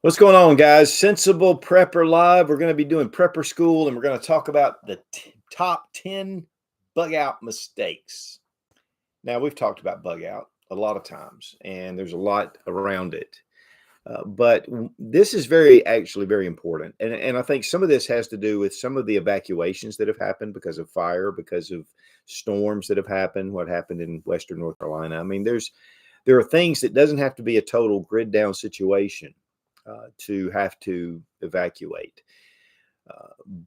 What's going on, guys? Sensible Prepper Live. We're going to be doing Prepper School, and we're going to talk about the top 10 bug out mistakes. Now, we've talked about bug out a lot of times, and there's a lot around it. But this is actually very important. And I think some of this has to do with some of the evacuations that have happened because of fire, because of storms that have happened, what happened in Western North Carolina. I mean, there are things that doesn't have to be a total grid down situation to have to evacuate.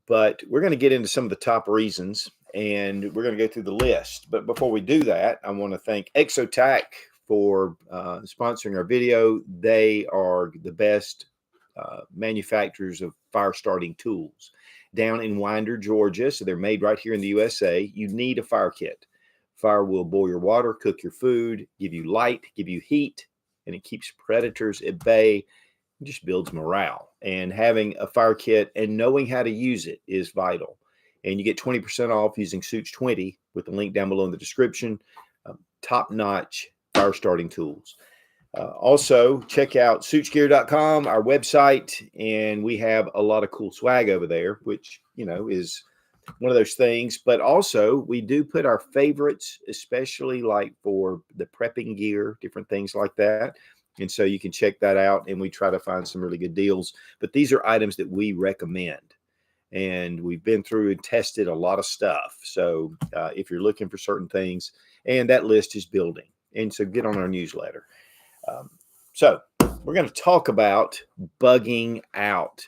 But we're going to get into some of the top reasons, and we're going to go through the list. But before we do that, I want to thank Exotac for sponsoring our video. They are the best manufacturers of fire starting tools down in Winder, Georgia. So they're made right here in the USA. You need a fire kit. Fire will boil your water, cook your food, give you light, give you heat, and it keeps predators at bay. It just builds morale. And having a fire kit and knowing how to use it is vital. And you get 20% off using Suits20 with the link down below in the description. Top-notch fire starting tools. Also, check out suitsgear.com, our website, and we have a lot of cool swag over there, which, is one of those things. But also, we do put our favorites, especially like for the prepping gear, different things like that. And so you can check that out, and we try to find some really good deals. But these are items that we recommend. And we've been through and tested a lot of stuff. So if you're looking for certain things, and that list is building. And so get on our newsletter. So we're going to talk about bugging out.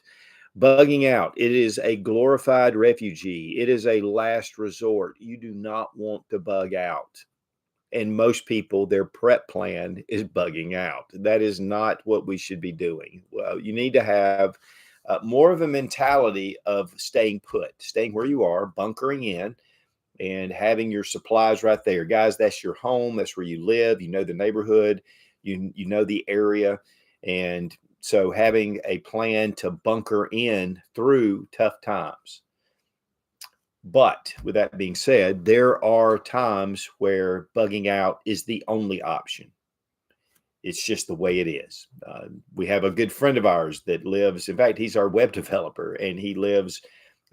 Bugging out. It is a glorified refugee. It is a last resort. You do not want to bug out. And most people, their prep plan is bugging out. That is not what we should be doing. Well, you need to have more of a mentality of staying put, staying where you are, bunkering in, and having your supplies right there. Guys, that's your home. That's where you live. You know the neighborhood. You know the area. And so having a plan to bunker in through tough times. But with that being said, there are times where bugging out is the only option. It's just the way it is. We have a good friend of ours that lives, in fact, he's our web developer, and he lives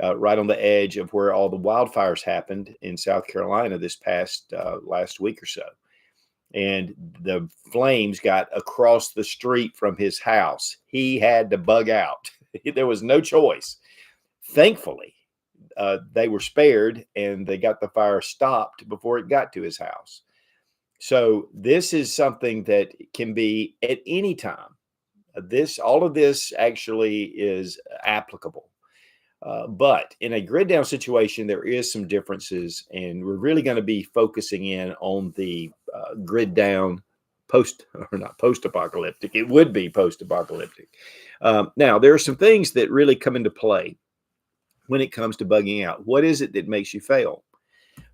right on the edge of where all the wildfires happened in South Carolina this past last week or so. And the flames got across the street from his house. He had to bug out. There was no choice. Thankfully, they were spared, and they got the fire stopped before it got to his house. So this is something that can be at any time. All of this actually is applicable. But in a grid down situation, there is some differences, and we're really going to be focusing in on the grid down not post-apocalyptic. It would be post-apocalyptic. Now, there are some things that really come into play when it comes to bugging out. What is it that makes you fail?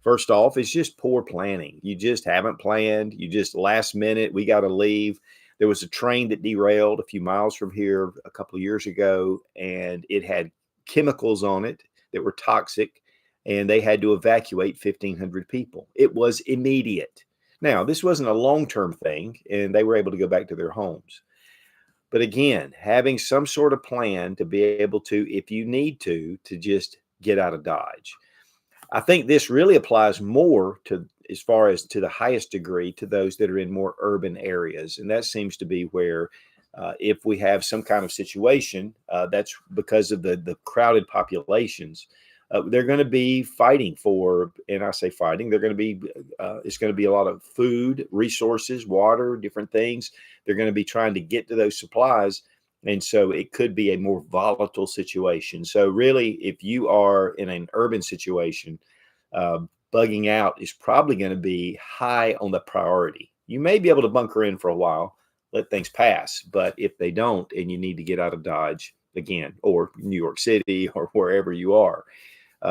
First off, it's just poor planning. You just haven't planned. You just last minute, we got to leave. There was a train that derailed a few miles from here a couple of years ago, and it had chemicals on it that were toxic, and they had to evacuate 1,500 people. It was immediate. Now, this wasn't a long-term thing, and they were able to go back to their homes. But again, having some sort of plan to be able to, if you need to just get out of Dodge. I think this really applies more to, as far as to the highest degree, to those that are in more urban areas. And that seems to be where, if we have some kind of situation, that's because of the crowded populations. They're going to be fighting for, and I say fighting, they're going to be, it's going to be a lot of food, resources, water, different things. They're going to be trying to get to those supplies. And so it could be a more volatile situation. So really, if you are in an urban situation, bugging out is probably going to be high on the priority. You may be able to bunker in for a while, let things pass. But if they don't, and you need to get out of Dodge again, or New York City, or wherever you are,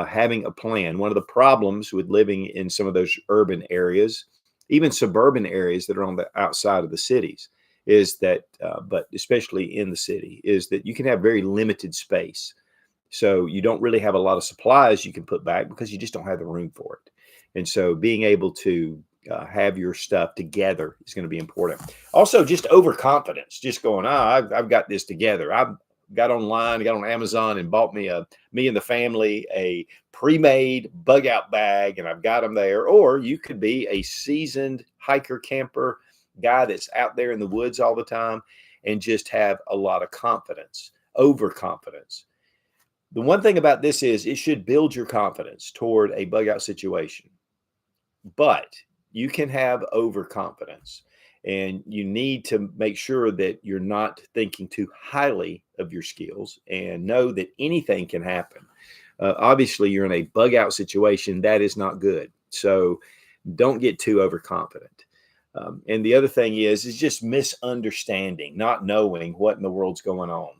having a plan. One of the problems with living in some of those urban areas, even suburban areas that are on the outside of the cities, is that, but especially in the city, is that you can have very limited space. So you don't really have a lot of supplies you can put back because you just don't have the room for it. And so being able to have your stuff together is going to be important. Also, just overconfidence, just going, I've got this together. I've got online, got on Amazon and bought me and the family a pre-made bug out bag, and I've got them there. Or you could be a seasoned hiker, camper guy that's out there in the woods all the time and just have a lot of confidence, overconfidence. The one thing about this is it should build your confidence toward a bug out situation, but you can have overconfidence, and you need to make sure that you're not thinking too highly of your skills and know that anything can happen. Obviously, you're in a bug out situation. That is not good. So don't get too overconfident. And the other thing is just misunderstanding, not knowing what in the world's going on,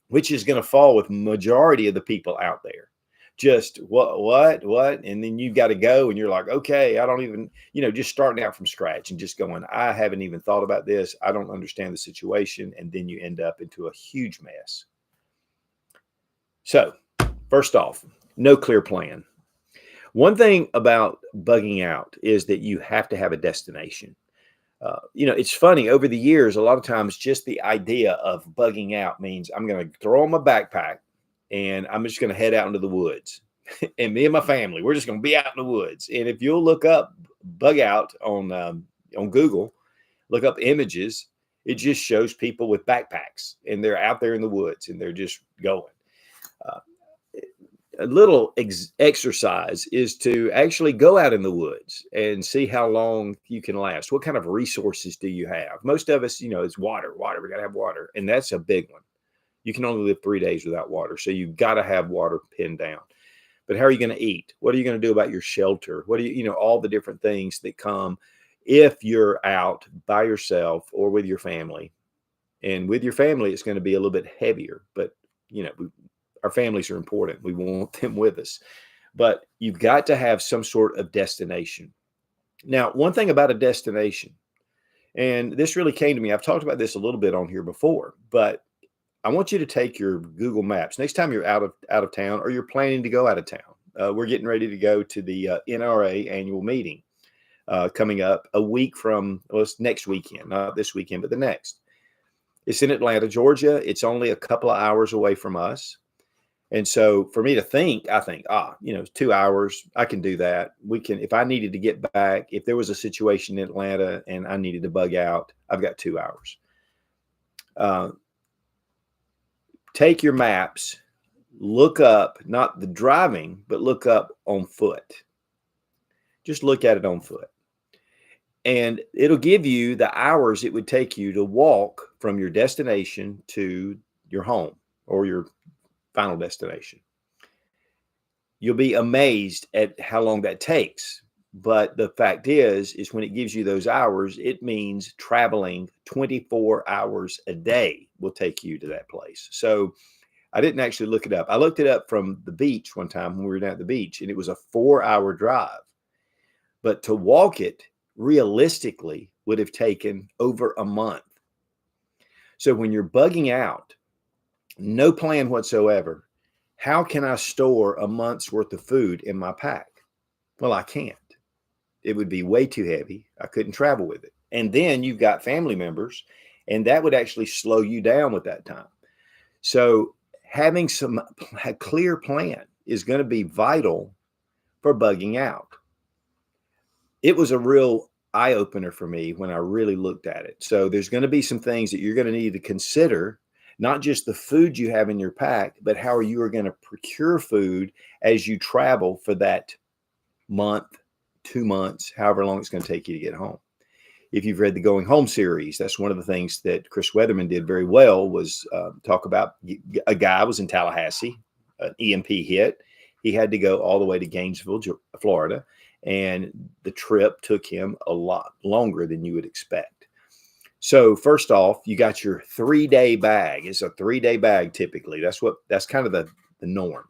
which is going to fall with majority of the people out there. Just what, and then you've got to go, and you're like, okay, I don't even, just starting out from scratch and just going, I haven't even thought about this. I don't understand the situation. And then you end up into a huge mess. So first off, no clear plan. One thing about bugging out is that you have to have a destination. It's funny, over the years, a lot of times just the idea of bugging out means I'm going to throw on my backpack and I'm just going to head out into the woods. And me and my family, we're just going to be out in the woods. And if you'll look up bug out on Google, look up images, it just shows people with backpacks and they're out there in the woods and they're just going. A little exercise is to actually go out in the woods and see how long you can last. What kind of resources do you have? Most of us, it's water. We got to have water. And that's a big one. You can only live 3 days without water. So you've got to have water pinned down. But how are you going to eat? What are you going to do about your shelter? What do all the different things that come if you're out by yourself or with your family. And with your family, it's going to be a little bit heavier, but our families are important. We want them with us, but you've got to have some sort of destination. Now, one thing about a destination, and this really came to me, I've talked about this a little bit on here before, but I want you to take your Google Maps next time you're out of town or you're planning to go out of town. We're getting ready to go to the NRA annual meeting coming up a week from, it's next weekend, not this weekend, but the next. It's in Atlanta, Georgia. It's only a couple of hours away from us. And so for me to think, I think, 2 hours, I can do that. If I needed to get back, if there was a situation in Atlanta and I needed to bug out, I've got 2 hours. Take your maps, look up, not the driving, but look up on foot. Just look at it on foot. And it'll give you the hours it would take you to walk from your destination to your home or your final destination. You'll be amazed at how long that takes. But the fact is when it gives you those hours, it means traveling 24 hours a day will take you to that place. So I didn't actually look it up. I looked it up from the beach one time when we were down at the beach, and it was a 4-hour drive. But to walk it realistically would have taken over a month. So when you're bugging out, no plan whatsoever, how can I store a month's worth of food in my pack? Well, I can't. It would be way too heavy. I couldn't travel with it. And then you've got family members, and that would actually slow you down with that time. So having a clear plan is going to be vital for bugging out. It was a real eye-opener for me when I really looked at it. So there's going to be some things that you're going to need to consider, not just the food you have in your pack, but how you are going to procure food as you travel for that month, 2 months, however long it's going to take you to get home. If you've read the Going Home series, that's one of the things that Chris Weatherman did very well was talk about a guy was in Tallahassee, an EMP hit. He had to go all the way to Gainesville, Florida, and the trip took him a lot longer than you would expect. So first off, you got your 3-day bag. It's a 3-day bag typically. That's kind of the norm.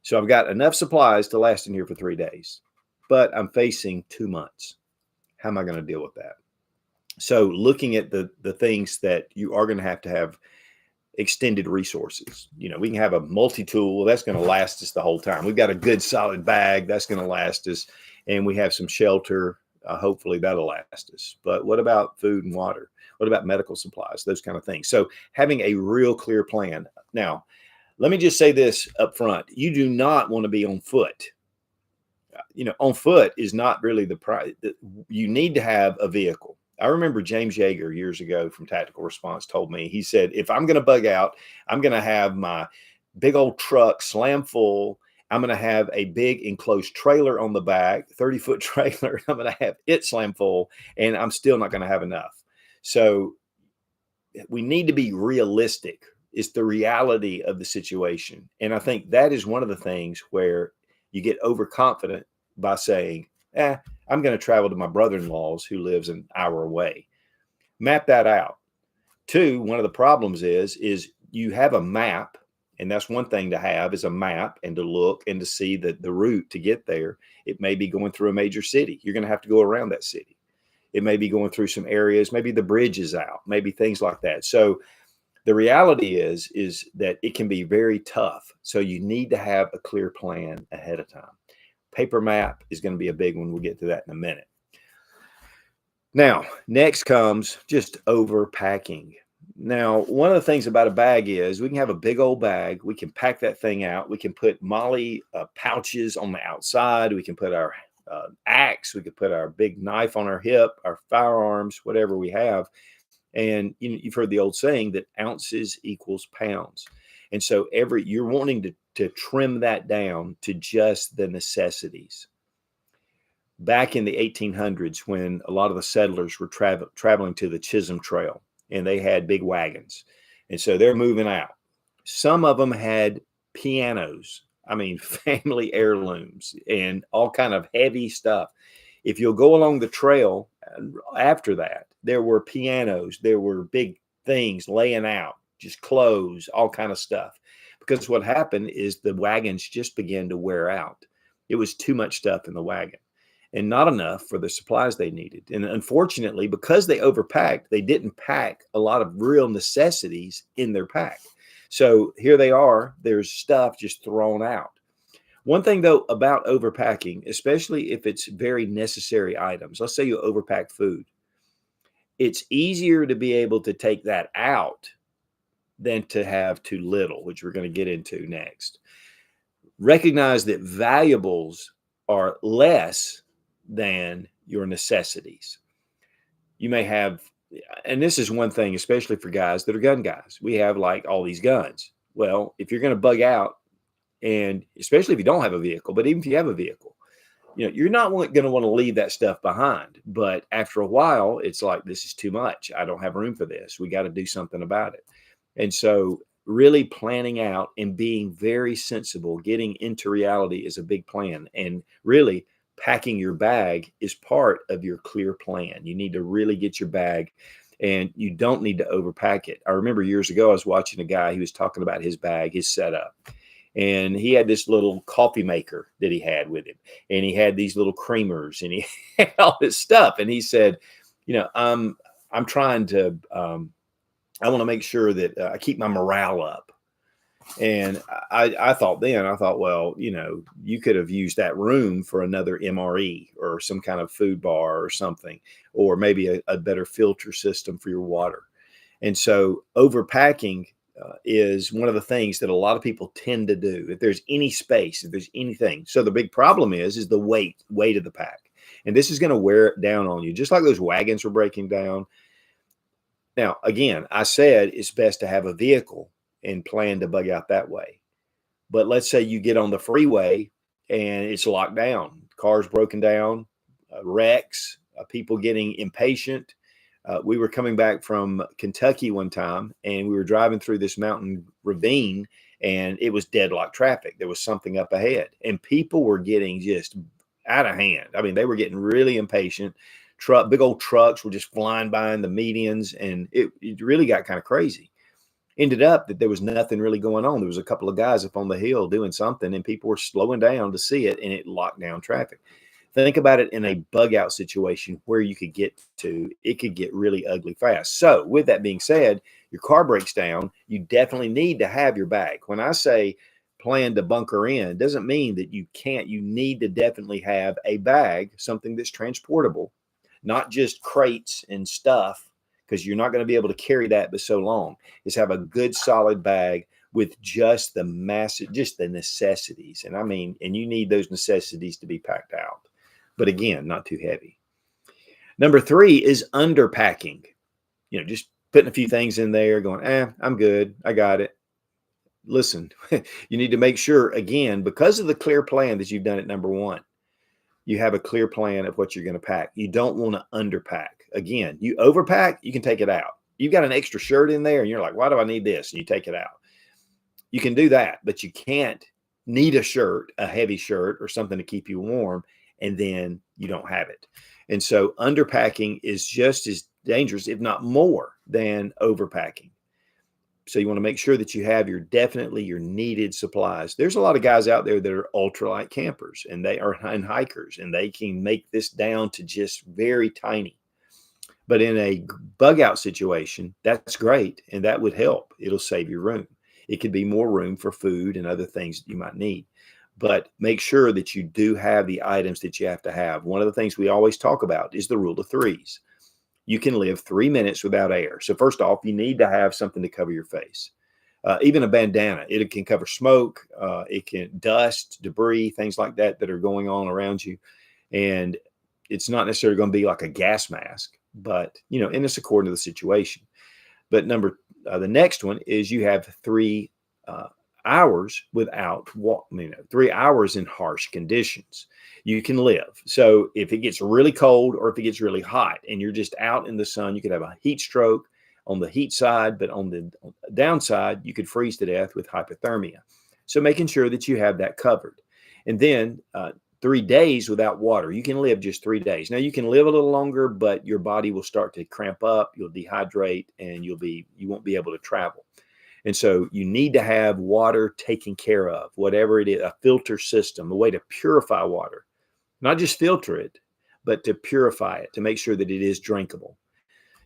So I've got enough supplies to last in here for 3 days, but I'm facing 2 months. How am I going to deal with that? So looking at the things that you are going to have extended resources. We can have a multi-tool that's going to last us the whole time. We've got a good solid bag that's going to last us, and we have some shelter Hopefully that'll last us. But what about food and water? What about medical supplies? Those kind of things. So having a real clear plan. Now, let me just say this up front. You do not want to be on foot. On foot is not really the price. You need to have a vehicle. I remember James Yeager years ago from Tactical Response told me, he said, if I'm going to bug out, I'm going to have my big old truck slam full. I'm going to have a big enclosed trailer on the back, 30-foot trailer. I'm going to have it slam full, and I'm still not going to have enough. So we need to be realistic. It's the reality of the situation. And I think that is one of the things where you get overconfident by saying, I'm going to travel to my brother-in-law's who lives an hour away. Map that out. Two, one of the problems is you have a map, and that's one thing to have is a map and to look and to see the route to get there. It may be going through a major city. You're going to have to go around that city. It may be going through some areas. Maybe the bridge is out, maybe things like that. So the reality is that it can be very tough. So you need to have a clear plan ahead of time. Paper map is going to be a big one. We'll get to that in a minute. Now, next comes just overpacking. Now, one of the things about a bag is we can have a big old bag. We can pack that thing out. We can put MOLLE pouches on the outside. We can put our axe. We could put our big knife on our hip, our firearms, whatever we have. And you've heard the old saying that ounces equals pounds. And so you're wanting to trim that down to just the necessities. Back in the 1800s, when a lot of the settlers were traveling to the Chisholm Trail, and they had big wagons. And so they're moving out. Some of them had pianos, family heirlooms and all kind of heavy stuff. If you'll go along the trail after that, there were pianos, there were big things laying out, just clothes, all kind of stuff. Because what happened is the wagons just began to wear out. It was too much stuff in the wagon and not enough for the supplies they needed. And unfortunately, because they overpacked, they didn't pack a lot of real necessities in their pack. So here they are, there's stuff just thrown out. One thing though about overpacking, especially if it's very necessary items, let's say you overpack food, it's easier to be able to take that out than to have too little, which we're going to get into next. Recognize that valuables are less than your necessities. You may have, and this is one thing, especially for guys that are gun guys, we have like all these guns. Well, if you're going to bug out, and especially if you don't have a vehicle, but even if you have a vehicle, you're not going to want to leave that stuff behind. But after a while, it's like, this is too much. I don't have room for this. We got to do something about it. And so really planning out and being very sensible, getting into reality is a big plan. And really packing your bag is part of your clear plan. You need to really get your bag, and you don't need to overpack it. I remember years ago, I was watching a guy, he was talking about his bag, his setup. And he had this little coffee maker that he had with him. And he had these little creamers and he had all this stuff. And he said, I'm trying to, I want to make sure that I keep my morale up. And I thought, well, you could have used that room for another MRE or some kind of food bar or something, or maybe a better filter system for your water. And so overpacking is one of the things that a lot of people tend to do. If there's any space, if there's anything. So the big problem is the weight of the pack. And this is going to wear it down on you, just like those wagons were breaking down. Now, again, I said it's best to have a vehicle and plan to bug out that way. But let's say you get on the freeway and it's locked down, cars broken down, wrecks, people getting impatient. We were coming back from Kentucky one time, and we were driving through this mountain ravine, and it was deadlock traffic. There was something up ahead, and people were getting just out of hand. They were getting really impatient. Big old trucks were just flying by in the medians, and it really got kind of crazy. Ended up that there was nothing really going on. There was a couple of guys up on the hill doing something, and people were slowing down to see it, and it locked down traffic. Think about it in a bug out situation where you could get to, it could get really ugly fast. So with that being said, your car breaks down, you definitely need to have your bag. When I say plan to bunker in doesn't mean that you can't. You need to definitely have a bag, something that's transportable, not just crates and stuff, because you're not going to be able to carry that but so long. Is have a good solid bag with just the massive, just the necessities. And I mean, and you need those necessities to be packed out. But again, not too heavy. Number 3 is underpacking. Just putting a few things in there, going, I'm good. I got it. Listen, you need to make sure, again, because of the clear plan that you've done at number 1, you have a clear plan of what you're going to pack. You don't want to underpack. Again, you overpack, you can take it out. You've got an extra shirt in there and you're like, why do I need this? And you take it out. You can do that, but you can't need a shirt, a heavy shirt or something to keep you warm, and then you don't have it. And so underpacking is just as dangerous, if not more, than overpacking. So you want to make sure that you have your needed supplies. There's a lot of guys out there that are ultralight campers and and hikers, and they can make this down to just very tiny. But in a bug out situation, that's great. And that would help. It'll save you room. It could be more room for food and other things that you might need. But make sure that you do have the items that you have to have. One of the things we always talk about is the rule of 3s. You can live 3 minutes without air. So first off, you need to have something to cover your face. Even a bandana, it can cover smoke, it can dust, debris, things like that that are going on around you. And it's not necessarily going to be like a gas mask, but and it's according to the situation. But the next one is you have 3 hours without 3 hours in harsh conditions. You can live. So if it gets really cold or if it gets really hot and you're just out in the sun, you could have a heat stroke on the heat side, but on the downside, you could freeze to death with hypothermia. So making sure that you have that covered. And then 3 days without water. You can live just 3 days. Now you can live a little longer, but your body will start to cramp up, you'll dehydrate, and you won't be able to travel. And so you need to have water taken care of, whatever it is, a filter system, a way to purify water, not just filter it, but to purify it, to make sure that it is drinkable.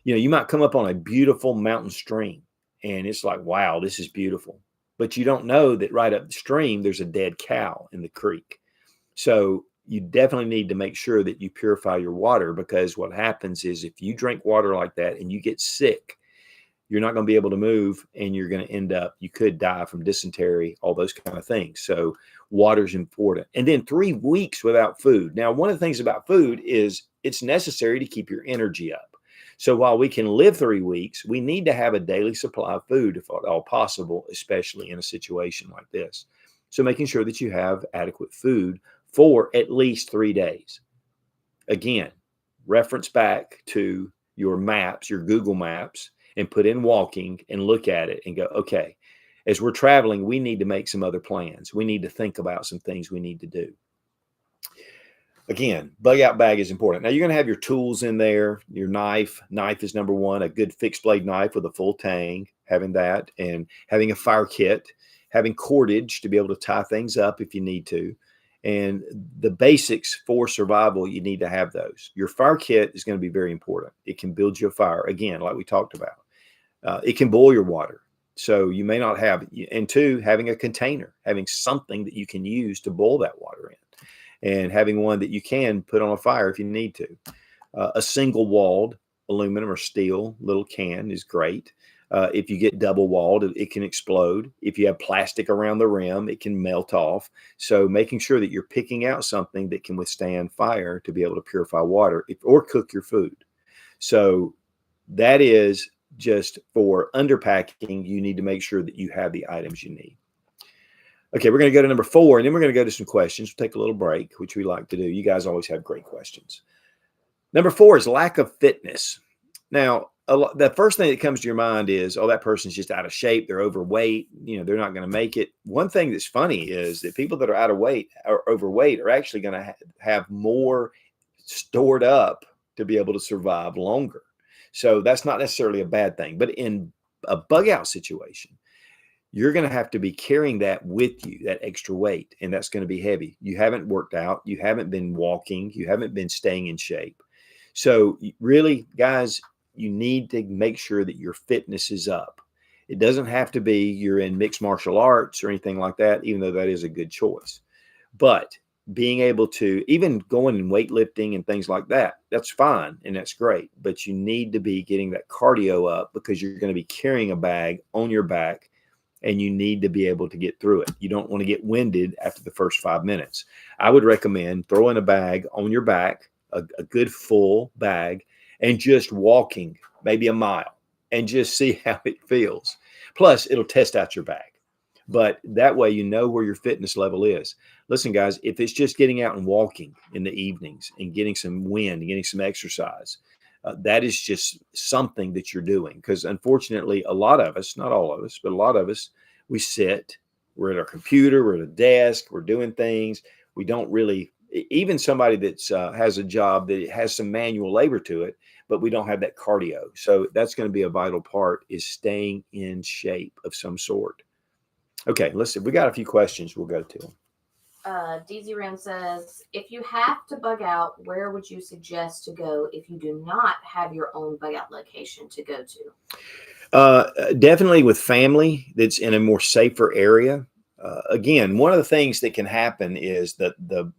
You might come up on a beautiful mountain stream and it's like, wow, this is beautiful. But you don't know that right up the stream, there's a dead cow in the creek. So you definitely need to make sure that you purify your water, because what happens is if you drink water like that and you get sick, you're not going to be able to move, and you're going to end up, you could die from dysentery, all those kind of things. So water's important. And then 3 weeks without food. Now, one of the things about food is it's necessary to keep your energy up. So while we can live 3 weeks, we need to have a daily supply of food if at all possible, especially in a situation like this. So making sure that you have adequate food for at least 3 days. Again, reference back to your maps, your Google Maps, and put in walking and look at it and go, okay, as we're traveling, we need to make some other plans. We need to think about some things we need to do. Again, bug out bag is important. Now you're going to have your tools in there, your knife. Knife is number 1, a good fixed blade knife with a full tang, having that, and having a fire kit, having cordage to be able to tie things up if you need to. And the basics for survival, you need to have those. Your fire kit is going to be very important. It can build you a fire, again, like we talked about. It can boil your water. So you may not have, and 2, having a container, having something that you can use to boil that water in, and having one that you can put on a fire if you need to. A single walled aluminum or steel little can is great. If you get double walled, it can explode. If you have plastic around the rim, it can melt off. So making sure that you're picking out something that can withstand fire to be able to purify water or cook your food. So that is just for underpacking. You need to make sure that you have the items you need. Okay, we're going to go to number 4, and then we're going to go to some questions. We'll take a little break, which we like to do. You guys always have great questions. Number 4 is lack of fitness. Now, the first thing that comes to your mind is, oh, that person's just out of shape. They're overweight. They're not going to make it. One thing that's funny is that people that are out of weight or overweight are actually going to have more stored up to be able to survive longer. So that's not necessarily a bad thing. But in a bug out situation, you're going to have to be carrying that with you, that extra weight, and that's going to be heavy. You haven't worked out. You haven't been walking. You haven't been staying in shape. So really, guys, you need to make sure that your fitness is up. It doesn't have to be you're in mixed martial arts or anything like that, even though that is a good choice. But being able to even going and weightlifting and things like that, that's fine and that's great. But you need to be getting that cardio up because you're going to be carrying a bag on your back and you need to be able to get through it. You don't want to get winded after the first 5 minutes. I would recommend throwing a bag on your back, a good full bag, and just walking maybe a mile and just see how it feels. Plus, it'll test out your bag. But that way, you know where your fitness level is. Listen, guys, if it's just getting out and walking in the evenings and getting some wind and getting some exercise, that is just something that you're doing. Because unfortunately, a lot of us, not all of us, but a lot of us, we sit, we're at our computer, we're at a desk, we're doing things. We don't really, even somebody that's has a job that has some manual labor to it, but we don't have that cardio. So that's going to be a vital part, is staying in shape of some sort. Okay, listen, we got a few questions we'll go to. DZ Ram says, if you have to bug out, where would you suggest to go if you do not have your own bug out location to go to? Definitely with family that's in a more safer area. Again, one of the things that can happen is that the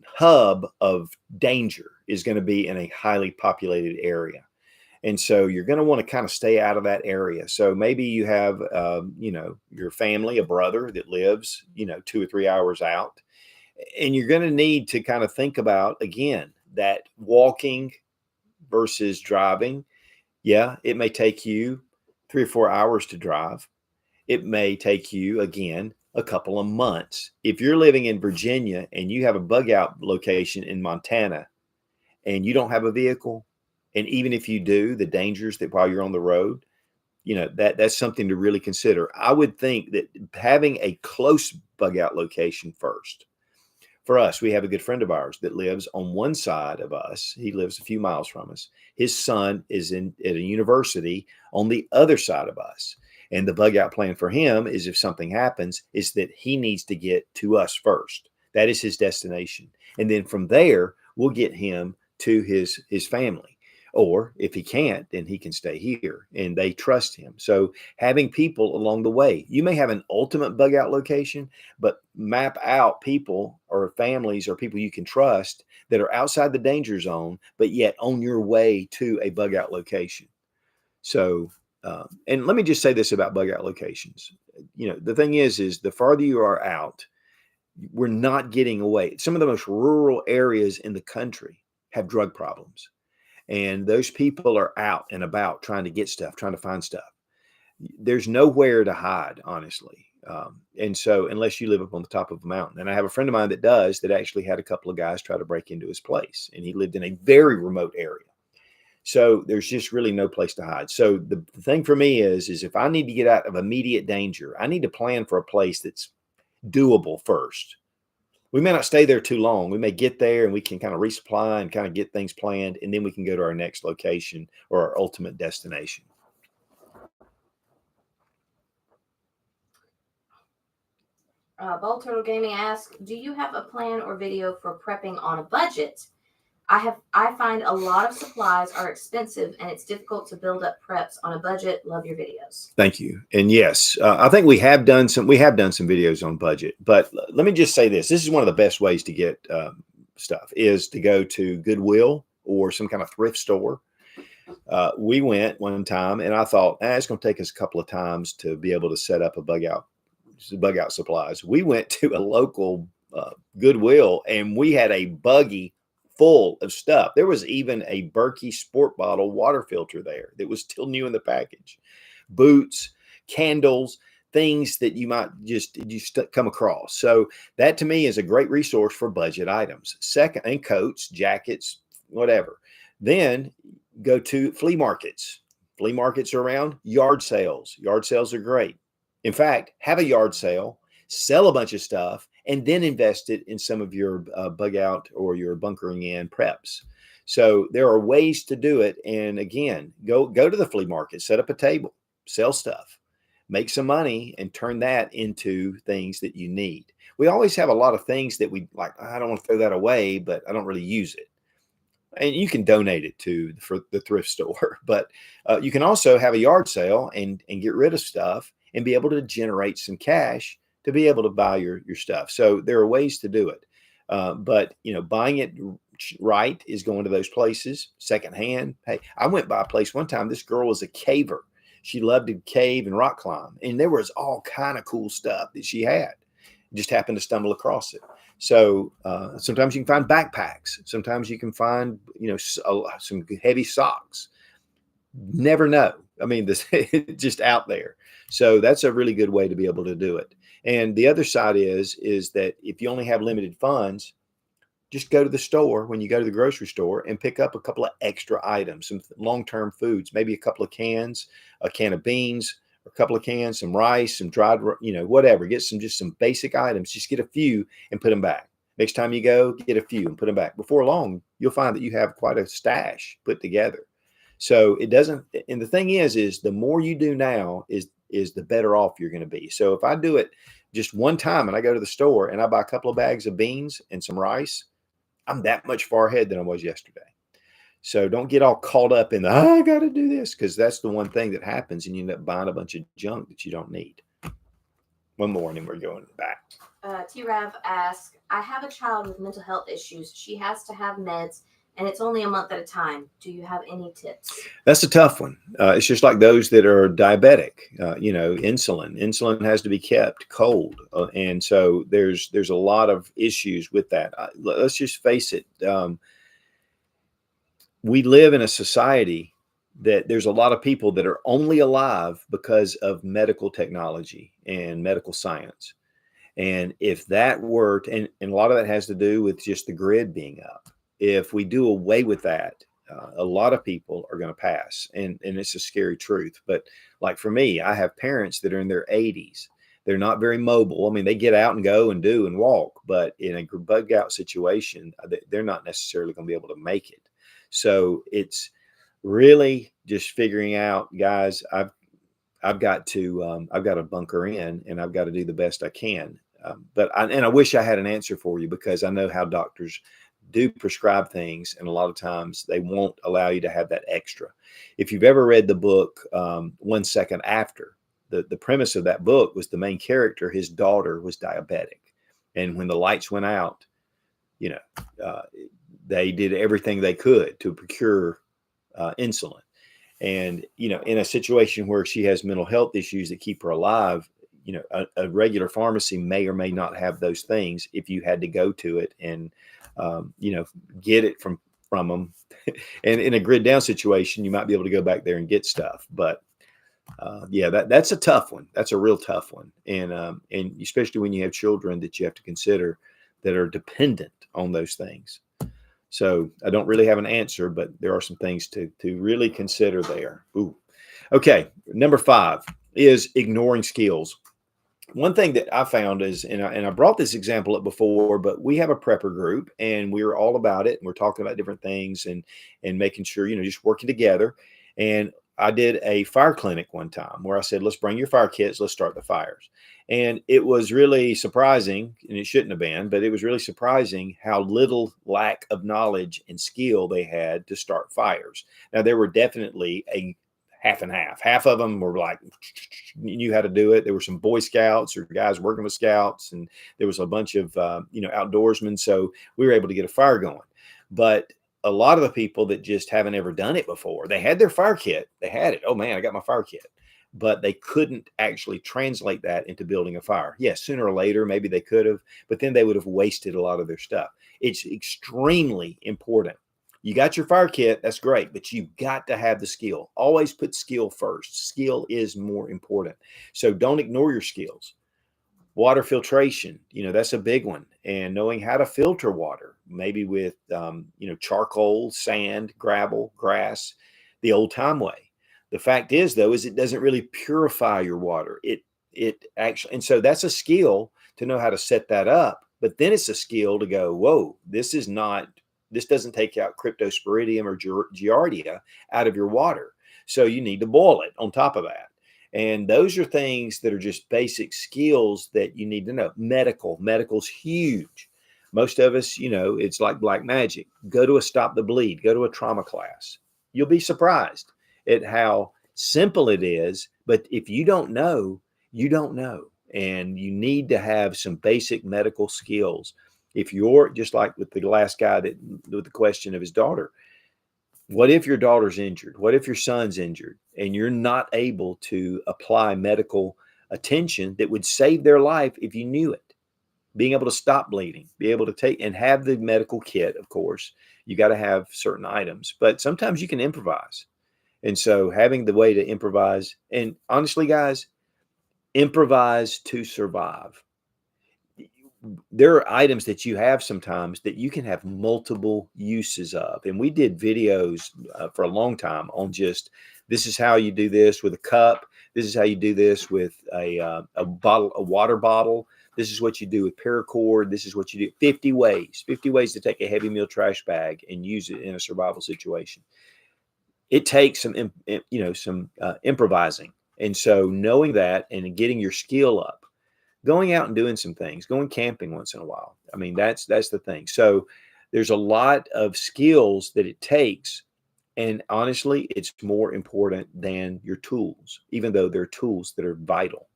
hub of danger is going to be in a highly populated area. And so you're going to want to kind of stay out of that area. So maybe you have, your family, a brother that lives, 2 or 3 hours out. And you're going to need to kind of think about, again, that walking versus driving. Yeah, it may take you 3 or 4 hours to drive. It may take you, again, a couple of months. If you're living in Virginia and you have a bug out location in Montana and you don't have a vehicle, and even if you do, the dangers that while you're on the road, that's something to really consider. I would think that having a close bug out location first. For us, we have a good friend of ours that lives on one side of us. He lives a few miles from us. His son is at a university on the other side of us. And the bug out plan for him is, if something happens, is that he needs to get to us first. That is his destination. And then from there, we'll get him to his family. Or if he can't, then he can stay here, and they trust him. So having people along the way, you may have an ultimate bug out location, but map out people or families or people you can trust that are outside the danger zone, but yet on your way to a bug out location. So, and let me just say this about bug out locations. The thing is the farther you are out, we're not getting away. Some of the most rural areas in the country have drug problems. And those people are out and about trying to get stuff, trying to find stuff. There's nowhere to hide, honestly. And so unless you live up on the top of a mountain, and I have a friend of mine that actually had a couple of guys try to break into his place, and he lived in a very remote area. So there's just really no place to hide. So the thing for me is if I need to get out of immediate danger, I need to plan for a place that's doable first. We may not stay there too long. We may get there and we can kind of resupply and kind of get things planned, and then we can go to our next location or our ultimate destination. Ball Turtle Gaming asks, do you have a plan or video for prepping on a budget? I find a lot of supplies are expensive and it's difficult to build up preps on a budget. Love your videos. Thank you. And yes, I think we have done some videos on budget, but let me just say this. This is one of the best ways to get stuff is to go to Goodwill or some kind of thrift store. We went one time and I thought, it's going to take us a couple of times to be able to set up a bug out supplies. We went to a local Goodwill and we had a buggy full of stuff. There was even a Berkey Sport Bottle water filter there that was still new in the package. Boots, candles, things that you might just come across. So that to me is a great resource for budget items. Second, and coats, jackets, whatever. Then go to flea markets. Flea markets are around. Yard sales. Yard sales are great. In fact, have a yard sale, sell a bunch of stuff, and then invest it in some of your bug out or your bunkering in preps. So there are ways to do it. And again, go to the flea market, set up a table, sell stuff, make some money, and turn that into things that you need. We always have a lot of things that we like. I don't want to throw that away, but I don't really use it. and you can donate it to for the thrift store, but you can also have a yard sale and get rid of stuff and be able to generate some cash to be able to buy your stuff. So there are ways to do it. But buying it right is going to those places secondhand. Hey, I went by a place one time. This girl was a caver. She loved to cave and rock climb, and there was all kind of cool stuff that she had. Just happened to stumble across it. So sometimes you can find backpacks. Sometimes you can find some heavy socks. Never know. I mean, this just out there. So that's a really good way to be able to do it. And the other side is that if you only have limited funds, just go to the store when you go to the grocery store and pick up a couple of extra items, some long-term foods, maybe a couple of cans, a can of beans, a couple of cans, some rice, some dried, whatever. Get just some basic items. Just get a few and put them back. Next time you go, get a few and put them back. Before long, you'll find that you have quite a stash put together. So it doesn't, and the thing is the more you do now is the better off you're going to be. So if I do it just one time and I go to the store and I buy a couple of bags of beans and some rice, I'm that much far ahead than I was yesterday. So don't get all caught up in I got to do this, because that's the one thing that happens and you end up buying a bunch of junk that you don't need. One more and then we're going back. T-Rav asks, I have a child with mental health issues. She has to have meds and it's only a month at a time. Do you have any tips? That's a tough one. It's just like those that are diabetic. Insulin. Insulin has to be kept cold, and so there's a lot of issues with that. Let's just face it. We live in a society that there's a lot of people that are only alive because of medical technology and medical science. And if that were, and a lot of that has to do with just the grid being up. If we do away with that, a lot of people are going to pass, and it's a scary truth. But like for me, I have parents that are in their 80s. They're not very mobile. I mean, they get out and go and do and walk, but in a bug out situation, they're not necessarily going to be able to make it. So it's really just figuring out, guys, I've got to bunker in, and I've got to do the best I can. But I wish I had an answer for you, because I know how doctors do prescribe things, and a lot of times they won't allow you to have that extra. If you've ever read the book 1 Second After, the premise of that book was the main character, his daughter was diabetic, and when the lights went out, they did everything they could to procure insulin. And in a situation where she has mental health issues that keep her alive, a regular pharmacy may or may not have those things if you had to go to it and get it from them. And in a grid down situation, you might be able to go back there and get stuff. But that's a tough one. That's a real tough one. And especially when you have children that you have to consider that are dependent on those things. So I don't really have an answer, but there are some things to really consider there. Ooh. Okay. Number 5 is ignoring skills. One thing that I found is, and I brought this example up before, but we have a prepper group and we're all about it. And we're talking about different things and making sure, just working together. And I did a fire clinic one time where I said, let's bring your fire kits. Let's start the fires. And it was really surprising, and it shouldn't have been, but it was really surprising how little lack of knowledge and skill they had to start fires. Now, there were definitely a half and half. Half of them were like, knew how to do it. There were some Boy Scouts or guys working with Scouts, and there was a bunch of, outdoorsmen. So we were able to get a fire going. But a lot of the people that just haven't ever done it before, they had their fire kit. They had it. Oh man, I got my fire kit. But they couldn't actually translate that into building a fire. Yes, sooner or later, maybe they could have, but then they would have wasted a lot of their stuff. It's extremely important. You got your fire kit, that's great, but you've got to have the skill. Always put skill first. Skill is more important. So don't ignore your skills. Water filtration, that's a big one. And knowing how to filter water, maybe with, charcoal, sand, gravel, grass, the old time way. The fact is, though, is it doesn't really purify your water. It actually, and so that's a skill to know how to set that up. But then it's a skill to go, whoa, this doesn't take out cryptosporidium or giardia out of your water. So you need to boil it on top of that. And those are things that are just basic skills that you need to know. Medical's huge. Most of us, you know, it's like black magic. Go to a Stop the Bleed, go to a trauma class. You'll be surprised at how simple it is. But if you don't know, you don't know. And you need to have some basic medical skills. If you're just like with the last guy that with the question of his daughter, what if your daughter's injured? What if your son's injured and you're not able to apply medical attention that would save their life if you knew it? Being able to stop bleeding, be able to take and have the medical kit, of course, you got to have certain items, but sometimes you can improvise. And so having the way to improvise, and honestly, guys, improvise to survive. There are items that you have sometimes that you can have multiple uses of. And we did videos for a long time on just this is how you do this with a cup. This is how you do this with a bottle, a water bottle. This is what you do with paracord. This is what you do. 50 ways to take a heavy meal trash bag and use it in a survival situation. It takes some, improvising. And so knowing that and getting your skill up, going out and doing some things, going camping once in a while. I mean, that's the thing. So there's a lot of skills that it takes. And honestly, it's more important than your tools, even though they're tools that are vital.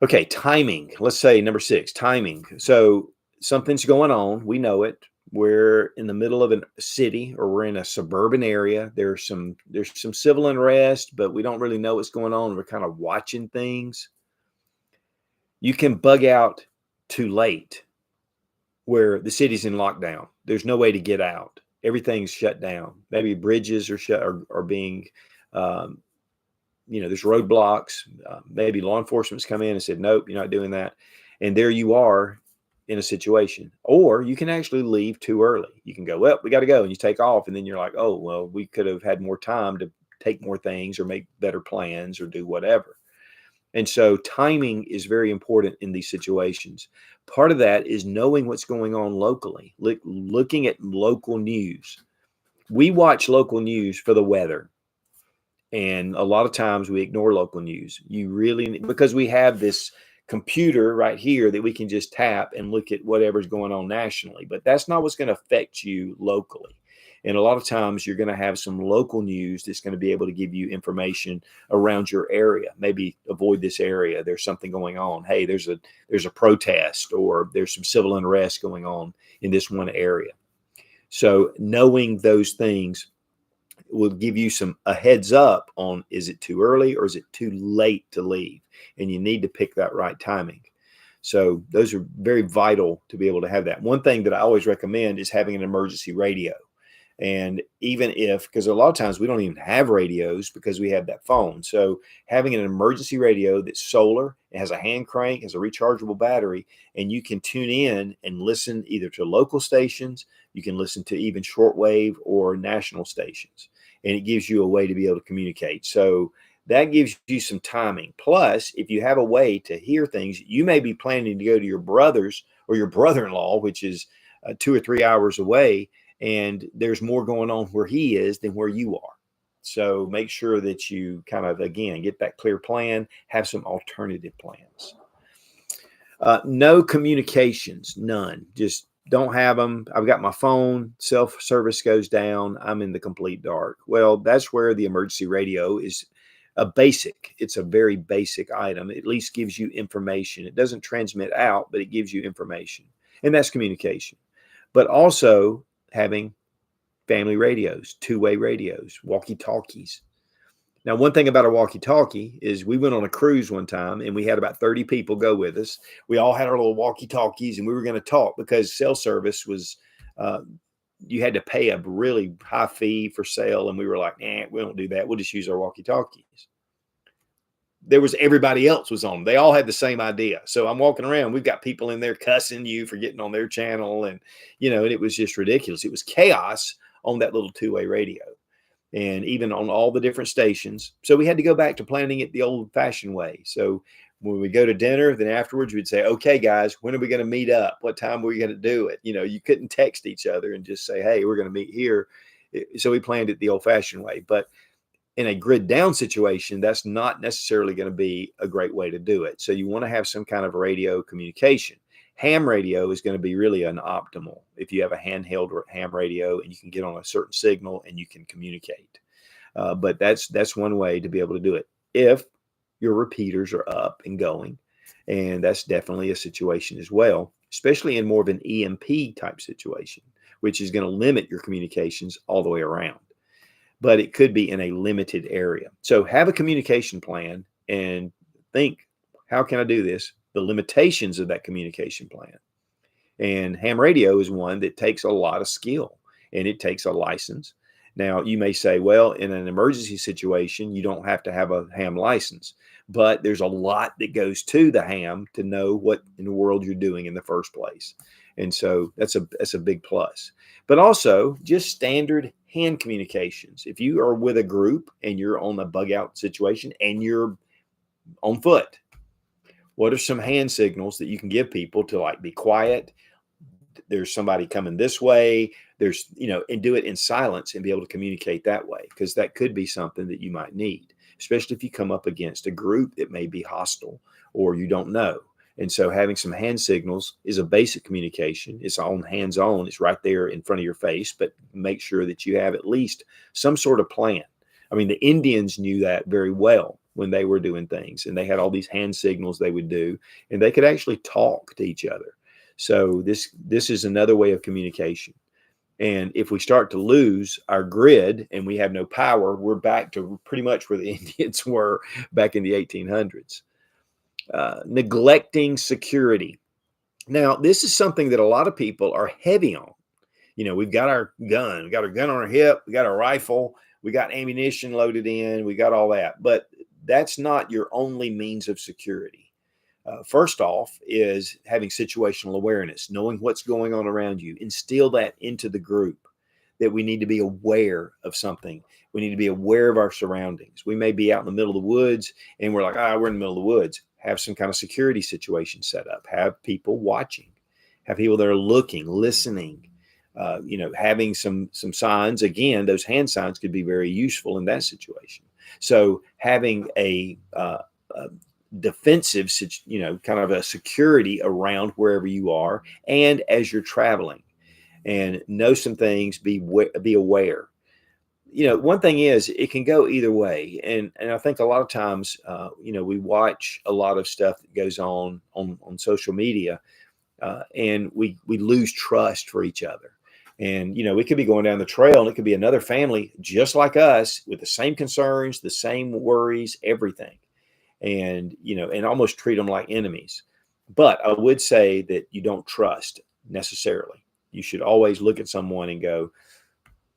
Okay, timing. Let's say number 6, timing. So something's going on. We know it. We're in the middle of a city or we're in a suburban area. There's some civil unrest, but we don't really know what's going on. We're kind of watching things. You can bug out too late where the city's in lockdown. There's no way to get out. Everything's shut down. Maybe bridges are being, there's roadblocks. Maybe law enforcement's come in and said, nope, you're not doing that. And there you are in a situation. Or you can actually leave too early. You can go, well, we got to go. And you take off. And then you're like, oh, well, we could have had more time to take more things or make better plans or do whatever. And so timing is very important in these situations. Part of that is knowing what's going on locally, looking at local news. We watch local news for the weather. And a lot of times we ignore local news. Because we have this computer right here that we can just tap and look at whatever's going on nationally. But that's not what's going to affect you locally. And a lot of times you're going to have some local news that's going to be able to give you information around your area. Maybe avoid this area. There's something going on. Hey, there's a protest or there's some civil unrest going on in this one area. So knowing those things will give you a heads up on, is it too early or is it too late to leave? And you need to pick that right timing. So those are very vital to be able to have that. One thing that I always recommend is having an emergency radio. And even because a lot of times we don't even have radios because we have that phone. So having an emergency radio that's solar, it has a hand crank, has a rechargeable battery, and you can tune in and listen either to local stations, you can listen to even shortwave or national stations. And it gives you a way to be able to communicate. So that gives you some timing. Plus, if you have a way to hear things, you may be planning to go to your brother's or your brother-in-law, which is 2 or 3 hours away, and there's more going on where he is than where you are. So make sure that you kind of, again, get that clear plan, have some alternative plans. No communications, none. Just don't have them. I've got my phone, self-service goes down, I'm in the complete dark. Well, that's where the emergency radio is it's a very basic item. It at least gives you information. It doesn't transmit out, but it gives you information. And that's communication. But also having family radios, two-way radios, walkie-talkies. Now, one thing about a walkie-talkie is we went on a cruise one time and we had about 30 people go with us. We all had our little walkie-talkies and we were going to talk because cell service was, you had to pay a really high fee for cell. And we were like, we don't do that. We'll just use our walkie-talkies. Everybody else was on. They all had the same idea. So I'm walking around. We've got people in there cussing you for getting on their channel. And, and it was just ridiculous. It was chaos on that little two-way radio and even on all the different stations. So we had to go back to planning it the old fashioned way. So when we go to dinner, then afterwards we'd say, okay, guys, when are we going to meet up? What time are we going to do it? You couldn't text each other and just say, hey, we're going to meet here. So we planned it the old fashioned way. But in a grid down situation, that's not necessarily going to be a great way to do it. So you want to have some kind of radio communication. Ham radio is going to be really an optimal if you have a handheld or ham radio and you can get on a certain signal and you can communicate. But that's one way to be able to do it if your repeaters are up and going. And that's definitely a situation as well, especially in more of an EMP type situation, which is going to limit your communications all the way around. But it could be in a limited area. So have a communication plan and think, how can I do this? The limitations of that communication plan. And ham radio is one that takes a lot of skill and it takes a license. Now, you may say, well, in an emergency situation, you don't have to have a ham license, but there's a lot that goes to the ham to know what in the world you're doing in the first place. And so that's a big plus. But also just standard hand communications. If you are with a group and you're on a bug out situation and you're on foot, what are some hand signals that you can give people to like be quiet? There's somebody coming this way. There's, and do it in silence and be able to communicate that way, because that could be something that you might need, especially if you come up against a group that may be hostile or you don't know. And so having some hand signals is a basic communication. It's on hands-on. It's right there in front of your face, but make sure that you have at least some sort of plan. I mean, the Indians knew that very well when they were doing things, and they had all these hand signals they would do, and they could actually talk to each other. So this is another way of communication. And if we start to lose our grid and we have no power, we're back to pretty much where the Indians were back in the 1800s. Neglecting security. Now, this is something that a lot of people are heavy on. We've got our gun, we got our gun on our hip, we got our rifle, we got ammunition loaded in, we got all that. But that's not your only means of security. First off is having situational awareness, knowing what's going on around you. Instill that into the group, that we need to be aware of something. We need to be aware of our surroundings. We may be out in the middle of the woods and we're like, we're in the middle of the woods. Have some kind of security situation set up. Have people watching. Have people that are looking, listening, having some signs. Again, those hand signs could be very useful in that situation. So having a defensive, kind of a security around wherever you are and as you're traveling, and know some things, be aware. One thing is it can go either way. And I think a lot of times, we watch a lot of stuff that goes on social media, and we lose trust for each other. And, we could be going down the trail and it could be another family just like us with the same concerns, the same worries, everything. And, and almost treat them like enemies. But I would say that you don't trust necessarily. You should always look at someone and go,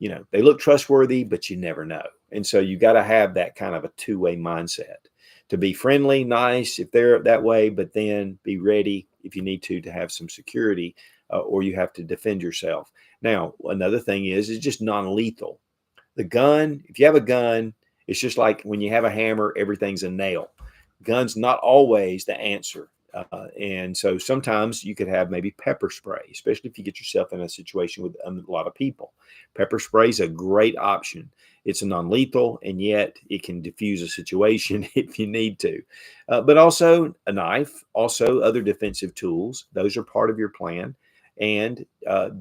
they look trustworthy, but you never know. And so you got to have that kind of a two-way mindset to be friendly, nice if they're that way, but then be ready if you need to have some security or you have to defend yourself. Now, another thing is just non-lethal. The gun, if you have a gun, it's just like when you have a hammer, everything's a nail. Gun's not always the answer. And so sometimes you could have maybe pepper spray, especially if you get yourself in a situation with a lot of people. Pepper spray is a great option. It's a non-lethal, and yet it can diffuse a situation if you need to. But also a knife, also other defensive tools. Those are part of your plan, and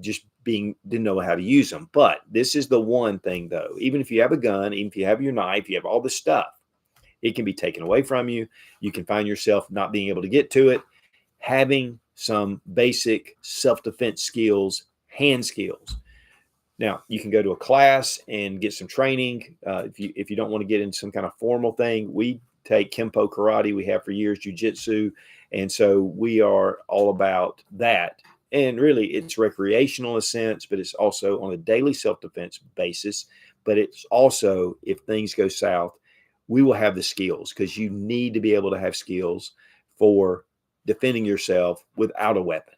just being to know how to use them. But this is the one thing, though. Even if you have a gun, even if you have your knife, you have all this stuff, it can be taken away from you. You can find yourself not being able to get to it. Having some basic self-defense skills, hand skills. Now, you can go to a class and get some training. If you don't want to get into some kind of formal thing, we take Kempo karate. We have for years, jiu-jitsu. And so we are all about that. And really, it's recreational in a sense, but it's also on a daily self-defense basis. But it's also, if things go south, we will have the skills, because you need to be able to have skills for defending yourself without a weapon.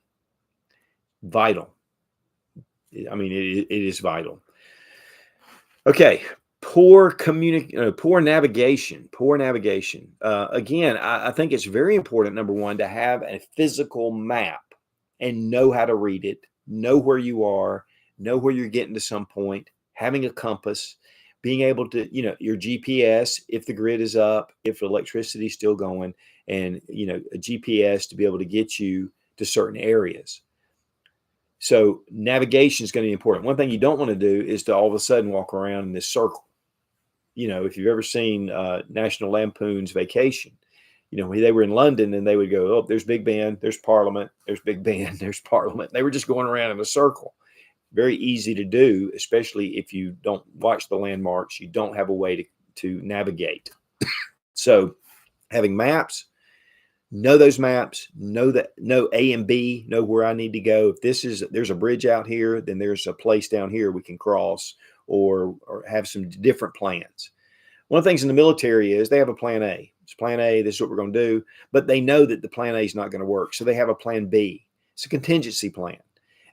Vital. I mean, it is vital. Okay. Poor navigation. Again, I think it's very important, number one, to have a physical map and know how to read it, know where you are, know where you're getting to some point, having a compass, being able to, your GPS, if the grid is up, if electricity is still going, and, a GPS to be able to get you to certain areas. So navigation is going to be important. One thing you don't want to do is to all of a sudden walk around in this circle. If you've ever seen National Lampoon's Vacation, they were in London and they would go, oh, there's Big Ben, there's Parliament, there's Big Ben, there's Parliament. They were just going around in a circle. Very easy to do, especially if you don't watch the landmarks, you don't have a way to navigate. So having maps, know those maps, know A and B, know where I need to go. If there's a bridge out here, then there's a place down here we can cross, or have some different plans. One of the things in the military is they have a plan A. It's plan A, this is what we're going to do, but they know that the plan A is not going to work. So they have a plan B. It's a contingency plan.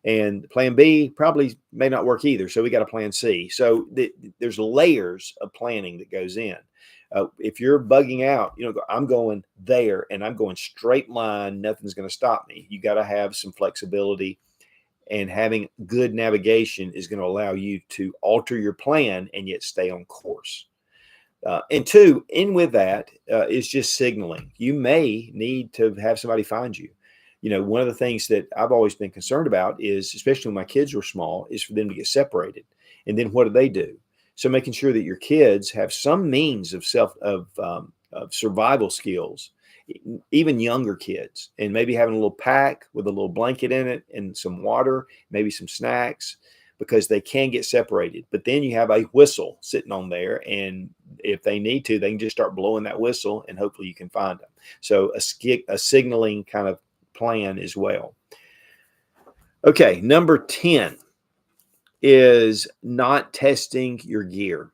And plan B probably may not work either. So we got a plan C. So there's layers of planning that goes in. If you're bugging out, I'm going there and I'm going straight line, nothing's going to stop me. You got to have some flexibility, and having good navigation is going to allow you to alter your plan and yet stay on course. And two, in with that is just signaling. You may need to have somebody find you. One of the things that I've always been concerned about is, especially when my kids were small, is for them to get separated. And then what do? So making sure that your kids have some means of survival skills, even younger kids, and maybe having a little pack with a little blanket in it and some water, maybe some snacks, because they can get separated. But then you have a whistle sitting on there, and if they need to, they can just start blowing that whistle, and hopefully you can find them. So a signaling kind of plan as well. Okay, number 10 is not testing your gear.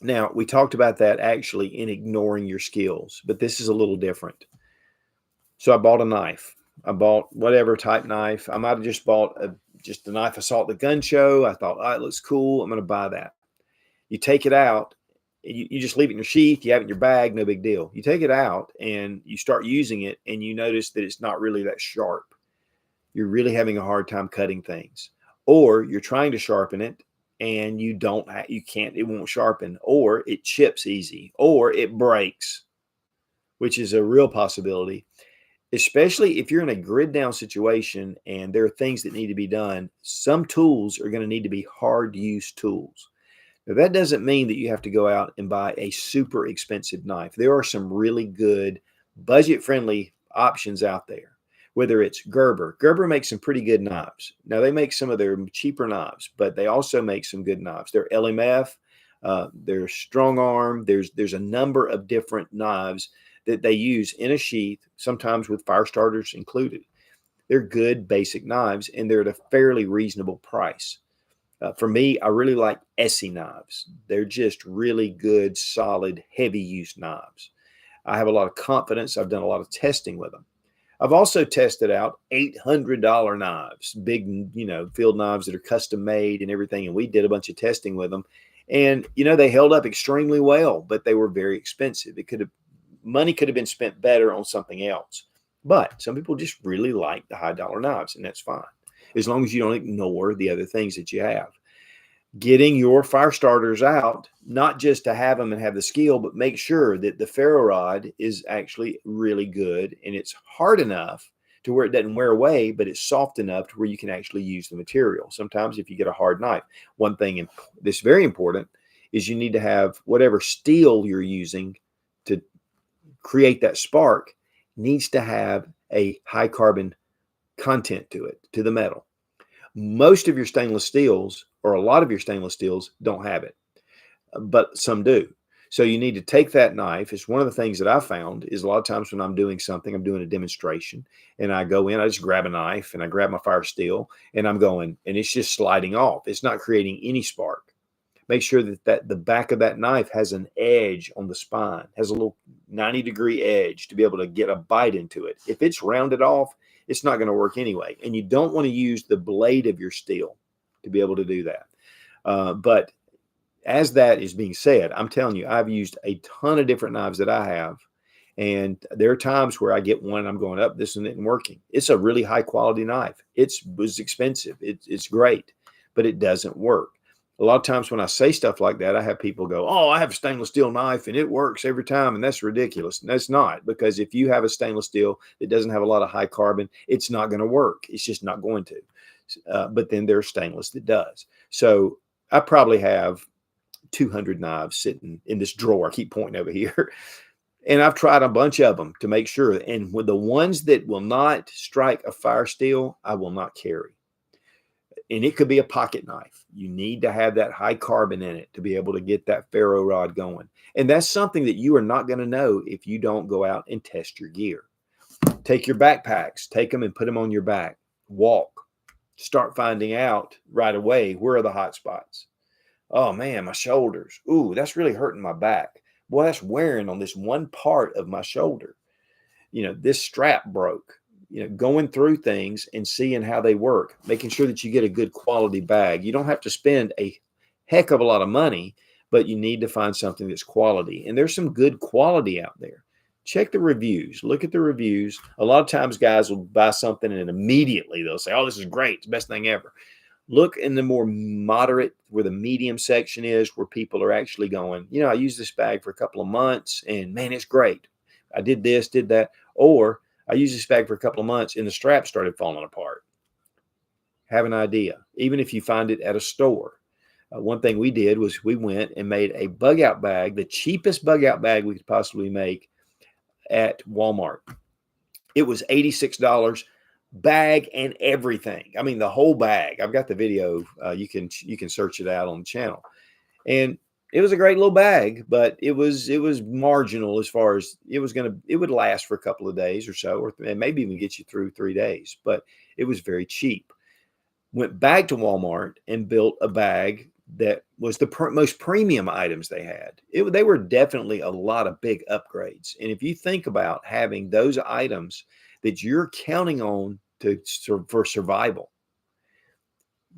Now, we talked about that actually in ignoring your skills, but this is a little different. So I bought a knife. I bought whatever type knife. I might have just bought just the knife I saw at the gun show. I thought, it looks cool. I'm going to buy that. You take it out. You just leave it in your sheath. You have it in your bag. No big deal. You take it out and you start using it, and you notice that it's not really that sharp. You're really having a hard time cutting things. Or you're trying to sharpen it and it won't sharpen, or it chips easy, or it breaks, which is a real possibility. Especially if you're in a grid down situation and there are things that need to be done, some tools are going to need to be hard use tools. Now, that doesn't mean that you have to go out and buy a super expensive knife. There are some really good budget-friendly options out there, whether it's Gerber. Gerber makes some pretty good knives. Now, they make some of their cheaper knives, but they also make some good knives. They're LMF, they're strong arm. There's a number of different knives that they use in a sheath, sometimes with fire starters included. They're good basic knives, and they're at a fairly reasonable price. For me, I really like Essie knives. They're just really good, solid, heavy use knives. I have a lot of confidence. I've done a lot of testing with them. I've also tested out $800 knives, big, field knives that are custom made and everything. And we did a bunch of testing with them, and, they held up extremely well, but they were very expensive. Money could have been spent better on something else, but some people just really like the high dollar knives, and that's fine, as long as you don't ignore the other things that you have. Getting your fire starters out, not just to have them and have the skill, but make sure that the ferro rod is actually really good and it's hard enough to where it doesn't wear away, but it's soft enough to where you can actually use the material. Sometimes if you get a hard knife, one thing that's very important is you need to have whatever steel you're using to create that spark needs to have a high carbon content to it, to the metal. Most of your stainless steels, or a lot of your stainless steels, don't have it, but some do. So you need to take that knife. It's one of the things that I found is a lot of times when I'm doing something, I'm doing a demonstration, and I go in, I just grab a knife and I grab my fire steel, and I'm going, and it's just sliding off. It's not creating any spark. Make sure that the back of that knife has an edge on the spine, has a little 90-degree edge to be able to get a bite into it. If it's rounded off, it's not going to work anyway. And you don't want to use the blade of your steel to be able to do that. But as that is being said, I'm telling you, I've used a ton of different knives that I have. And there are times where I get one and I'm going up, this isn't working. It's a really high quality knife. It was expensive. It's great, but it doesn't work. A lot of times when I say stuff like that, I have people go, "Oh, I have a stainless steel knife and it works every time." And that's ridiculous. And that's not, because if you have a stainless steel that doesn't have a lot of high carbon, it's not going to work. It's just not going to. But then there's stainless that does. So I probably have 200 knives sitting in this drawer. I keep pointing over here. And I've tried a bunch of them to make sure. And with the ones that will not strike a fire steel, I will not carry. And it could be a pocket knife. You need to have that high carbon in it to be able to get that ferro rod going. And that's something that you are not going to know if you don't go out and test your gear. Take your backpacks, take them and put them on your back. Walk. Start finding out right away, where are the hot spots. Oh man, my shoulders. Ooh, that's really hurting my back. Boy, that's wearing on this one part of my shoulder. This strap broke. Going through things and seeing how they work, making sure that you get a good quality bag. You don't have to spend a heck of a lot of money, but you need to find something that's quality. And there's some good quality out there. Check the reviews. Look at the reviews. A lot of times guys will buy something and immediately they'll say, "Oh, this is great. It's the best thing ever." Look in the more moderate, where the medium section is, where people are actually going, "I used this bag for a couple of months and man, it's great. I did this, did that." Or, "I used this bag for a couple of months and the strap started falling apart." Have an idea, even if you find it at a store. One thing we did was we went and made a bug out bag, the cheapest bug out bag we could possibly make, at Walmart. It was $86, bag and everything. I mean, the whole bag. I've got the video. You can search it out on the channel. And it was a great little bag, but it was marginal as far as it would last for a couple of days or so, or maybe even get you through 3 days, but it was very cheap. Went back to Walmart and built a bag that was the most premium items they had. They were definitely a lot of big upgrades. And if you think about having those items that you're counting on for survival,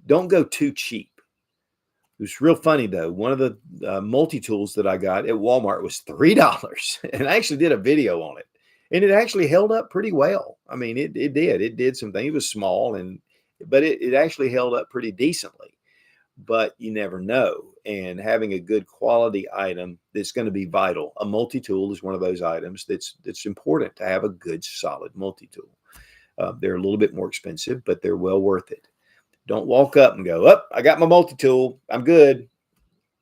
don't go too cheap. It was real funny though. One of the multi-tools that I got at Walmart was $3, and I actually did a video on it, and it actually held up pretty well. I mean, it did some things. It was small, but it actually held up pretty decently. But you never know, and having a good quality item that's going to be vital. A multi-tool is one of those items that's important to have a good solid multi-tool. They're a little bit more expensive, but they're well worth it. Don't walk up and go, "Oh, I got my multi-tool, I'm good."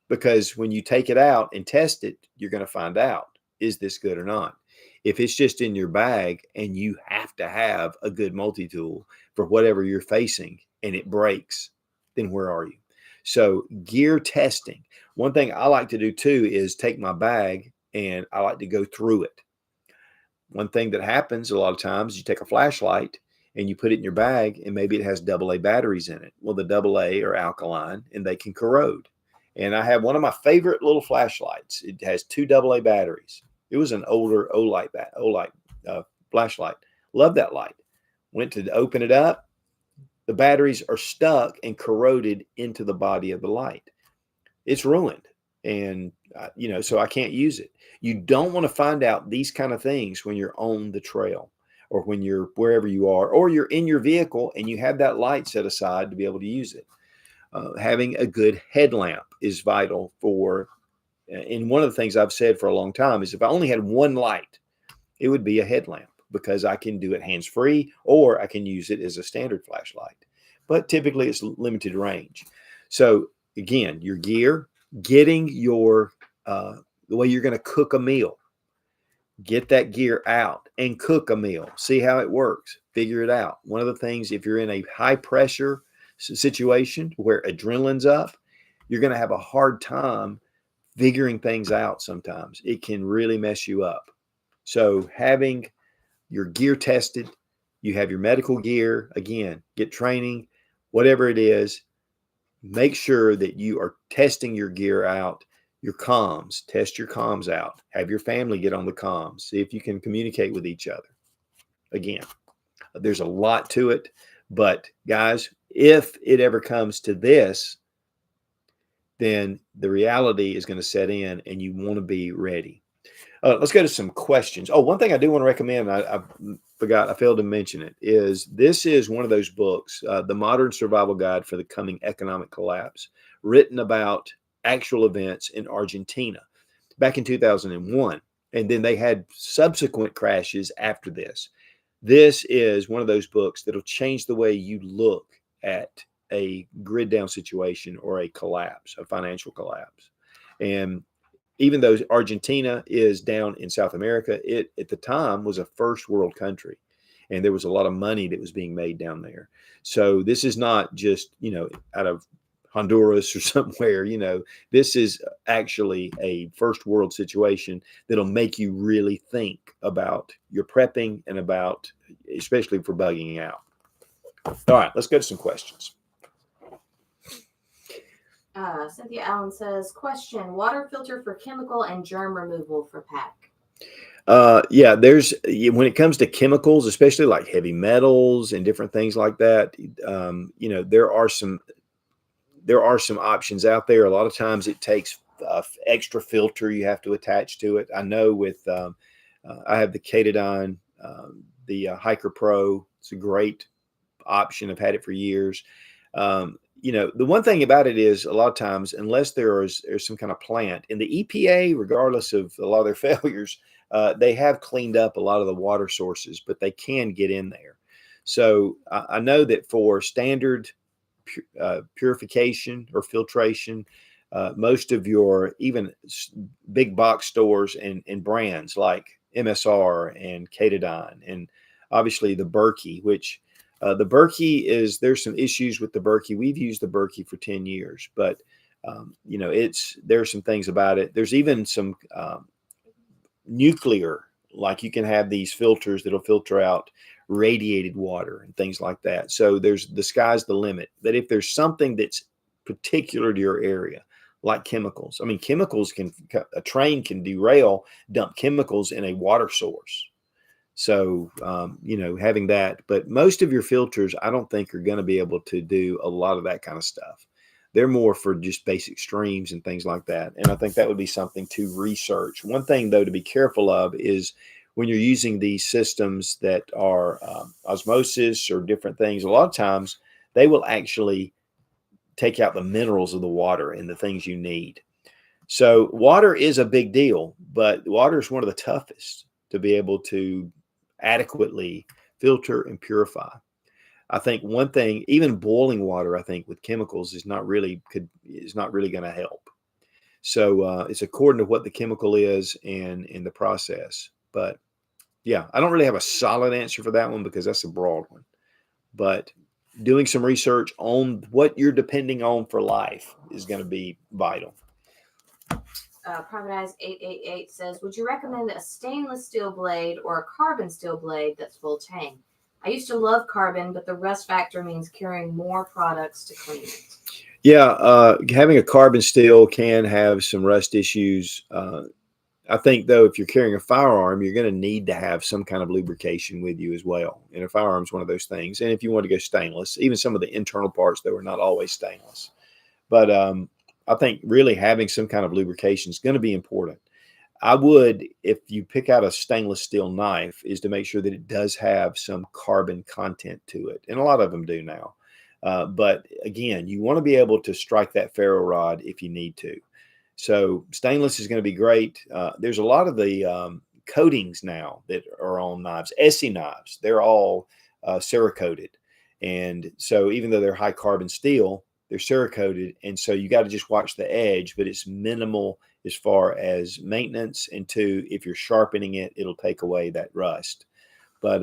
Because when you take it out and test it, you're going to find out, is this good or not? If it's just in your bag and you have to have a good multi-tool for whatever you're facing and it breaks, then where are you? So gear testing. One thing I like to do too is take my bag and I like to go through it. One thing that happens a lot of times, you take a flashlight and you put it in your bag and maybe it has AA batteries in it. Well, the AA are alkaline and they can corrode. And I have one of my favorite little flashlights. It has 2 AA batteries. It was an older Olight flashlight. Love that light. Went to open it up. The batteries are stuck and corroded into the body of the light. It's ruined. And, so I can't use it. You don't want to find out these kind of things when you're on the trail, or when you're wherever you are, or you're in your vehicle and you have that light set aside to be able to use it. Having a good headlamp is vital and one of the things I've said for a long time is, if I only had one light, it would be a headlamp, because I can do it hands-free or I can use it as a standard flashlight. But typically it's limited range. So again, your gear, getting the way you're going to cook a meal. Get that gear out and cook a meal. See how it works. Figure it out. One of the things, if you're in a high pressure situation where adrenaline's up, you're going to have a hard time figuring things out sometimes. It can really mess you up. So having your gear tested, you have your medical gear, again, get training, whatever it is, make sure that you are testing your gear out. Your comms, test your comms out. Have your family get on the comms. See if you can communicate with each other. Again, there's a lot to it, but guys, if it ever comes to this, then the reality is going to set in and you want to be ready. Let's go to some questions. Oh, one thing I do want to recommend, I failed to mention it, is this is one of those books, The Modern Survival Guide for the Coming Economic Collapse. written about actual events in Argentina back in 2001. And then they had subsequent crashes after this. This is one of those books that'll change the way you look at a grid down situation or a collapse, a financial collapse. And even though Argentina is down in South America, it at the time was a first world country. And there was a lot of money that was being made down there. So this is not just, out of Honduras or somewhere, this is actually a first world situation that'll make you really think about your prepping and about, especially for bugging out. All right, let's go to some questions. Cynthia Allen says, question, water filter for chemical and germ removal for pack. Yeah, when it comes to chemicals, especially like heavy metals and different things like that, there are some options out there. A lot of times it takes extra filter you have to attach to it. I know with I have the Katadyn, the Hiker Pro. It's a great option. I've had it for years. The one thing about it is a lot of times, unless there's some kind of plant, and the EPA, regardless of a lot of their failures, they have cleaned up a lot of the water sources, but they can get in there. So I know that for standard purification or filtration, most of your even big box stores and brands like MSR and Katadyn, and obviously the Berkey, which the Berkey there's some issues with the Berkey. We've used the Berkey for 10 years, but there's some things about it. There's even some nuclear, like you can have these filters that'll filter out radiated water and things like that. So the sky's the limit. That if there's something that's particular to your area, like chemicals. I mean, a train can derail, dump chemicals in a water source. So, having that, but most of your filters, I don't think are going to be able to do a lot of that kind of stuff. They're more for just basic streams and things like that. And I think that would be something to research. One thing, though, to be careful of is when you're using these systems that are osmosis or different things, a lot of times they will actually take out the minerals of the water and the things you need. So water is a big deal, but water is one of the toughest to be able to adequately filter and purify. I think one thing, even boiling water, I think with chemicals is not really going to help. So it's according to what the chemical is and in the process. But yeah, I don't really have a solid answer for that one because that's a broad one. But doing some research on what you're depending on for life is going to be vital. Private Eyes 888 says, would you recommend a stainless steel blade or a carbon steel blade that's full tang? I used to love carbon, but the rust factor means carrying more products to clean it. Yeah, having a carbon steel can have some rust issues. I think, though, if you're carrying a firearm, you're going to need to have some kind of lubrication with you as well. And a firearm is one of those things. And if you want to go stainless, even some of the internal parts, though, are not always stainless. But I think really having some kind of lubrication is going to be important. I would, if you pick out a stainless steel knife, is to make sure that it does have some carbon content to it. And a lot of them do now. But again, you want to be able to strike that ferro rod if you need to. So stainless is going to be great. There's a lot of the coatings now that are on knives. Essie knives, they're all Cerakoted. And so even though they're high carbon steel, they're Cerakoted. And so you got to just watch the edge, but it's minimal as far as maintenance. And two, if you're sharpening it, it'll take away that rust. But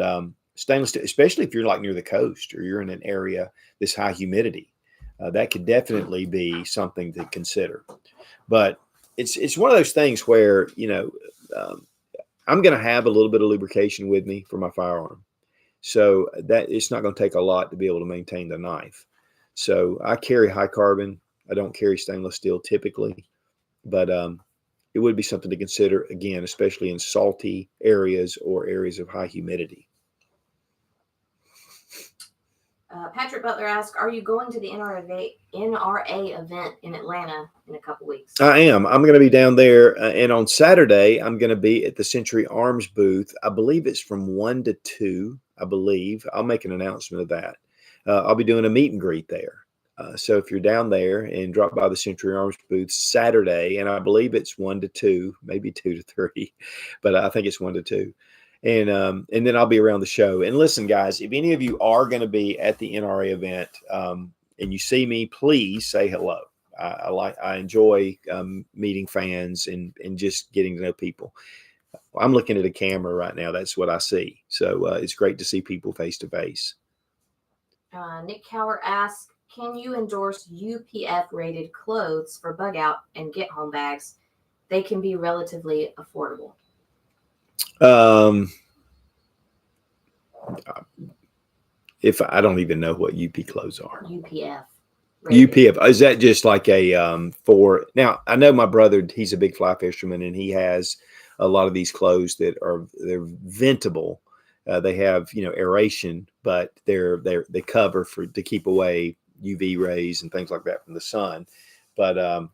stainless steel, especially if you're like near the coast or you're in an area that's high humidity, that could definitely be something to consider. But it's one of those things where, I'm going to have a little bit of lubrication with me for my firearm. So that it's not going to take a lot to be able to maintain the knife. So I carry high carbon. I don't carry stainless steel typically, but it would be something to consider, again, especially in salty areas or areas of high humidity. Patrick Butler asks, are you going to the NRA event in Atlanta in a couple weeks? I am. I'm going to be down there. And on Saturday, I'm going to be at the Century Arms booth. I believe it's from 1 to 2, I believe. I'll make an announcement of that. I'll be doing a meet and greet there. So if you're down there and drop by the Century Arms booth Saturday, and I believe it's 1 to 2, maybe 2 to 3, but I think it's 1 to 2. And then I'll be around the show. And listen, guys, if any of you are going to be at the NRA event and you see me, please say hello. I enjoy meeting fans and just getting to know people. I'm looking at a camera right now. That's what I see. So it's great to see people face to face. Nick Cower asks, can you endorse UPF rated clothes for bug out and get home bags? They can be relatively affordable. If I don't even know what UP clothes are. UPF. Rated. UPF, is that just like a for now? I know my brother, he's a big fly fisherman, and he has a lot of these clothes that they're ventable. They have aeration, but they cover to keep away UV rays and things like that from the sun. But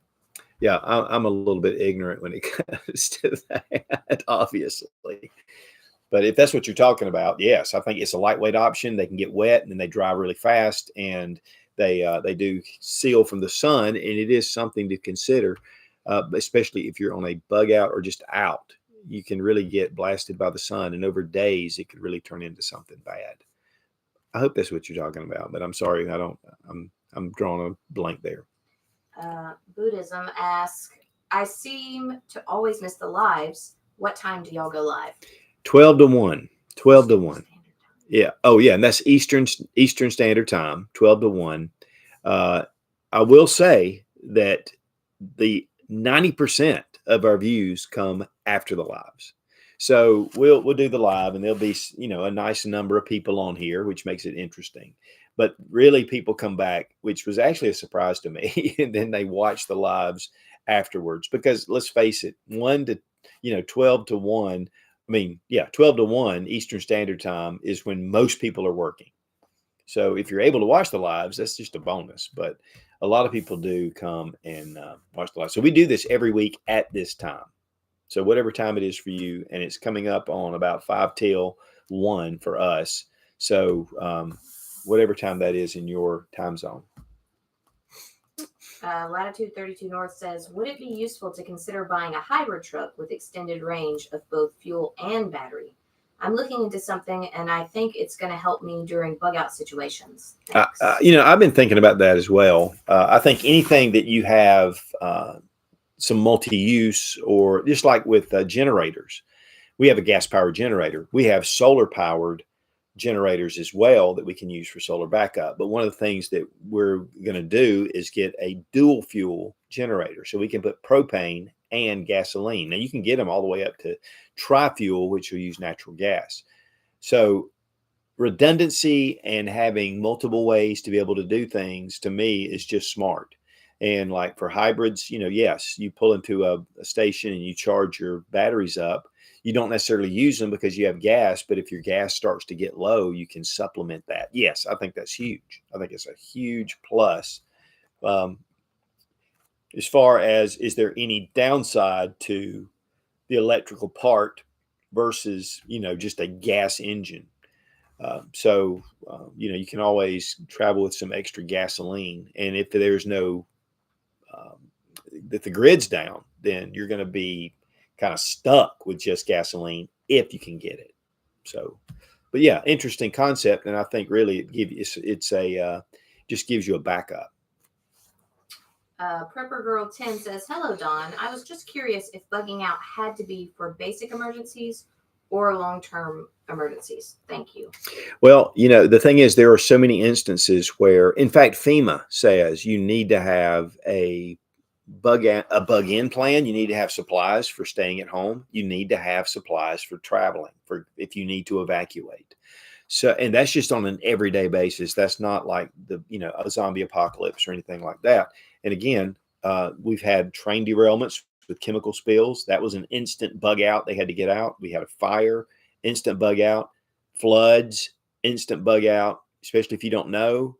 yeah, I'm a little bit ignorant when it comes to that, obviously. But if that's what you're talking about, yes, I think it's a lightweight option. They can get wet and then they dry really fast, and they do seal from the sun, and it is something to consider, especially if you're on a bug out or just out. You can really get blasted by the sun, and over days it could really turn into something bad. I hope that's what you're talking about, but I'm sorry, I'm drawing a blank there. Buddhism asks, I seem to always miss the lives. What time do y'all go live? 12 to 1. 12 to 1. Yeah. Oh, yeah. And that's Eastern Standard Time, 12 to 1. I will say that the 90% of our views come after the lives. So we'll do the live, and there'll be a nice number of people on here, which makes it interesting. But really, people come back, which was actually a surprise to me, and then they watch the lives afterwards. Because let's face it, 12 to 1. 12 to 1 Eastern Standard Time is when most people are working. So if you're able to watch the lives, that's just a bonus. But a lot of people do come and watch the lives. So we do this every week at this time. So whatever time it is for you, and it's coming up on about 5 till 1 for us. So whatever time that is in your time zone. Latitude 32 North says, would it be useful to consider buying a hybrid truck with extended range of both fuel and battery? I'm looking into something, and I think it's going to help me during bug out situations. I've been thinking about that as well. I think anything that you have some multi-use, or just like with generators, we have a gas-powered generator. We have solar-powered generators as well that we can use for solar backup. But one of the things that we're going to do is get a dual fuel generator, so we can put propane and gasoline. Now you can get them all the way up to tri-fuel, which will use natural gas. So redundancy and having multiple ways to be able to do things, to me, is just smart. And like for hybrids, yes, you pull into a station and you charge your batteries up. You don't necessarily use them because you have gas, but if your gas starts to get low, you can supplement that. Yes, I think that's huge. I think it's a huge plus. As far as, is there any downside to the electrical part versus, just a gas engine? You can always travel with some extra gasoline. And if there's no, that the grid's down, then you're going to be kind of stuck with just gasoline if you can get it. So, but yeah, interesting concept. And I think really just gives you a backup. Prepper Girl 10 says, hello, Don. I was just curious if bugging out had to be for basic emergencies or long-term emergencies. Thank you. Well, the thing is, there are so many instances where, in fact, FEMA says you need to have a bug-in plan. You need to have supplies for staying at home. You need to have supplies for traveling, for if you need to evacuate. So, and that's just on an everyday basis. That's not like a zombie apocalypse or anything like that. And again, we've had train derailments with chemical spills. That was an instant bug out. They had to get out. We had a fire, instant bug out, floods, instant bug out, especially if you don't know.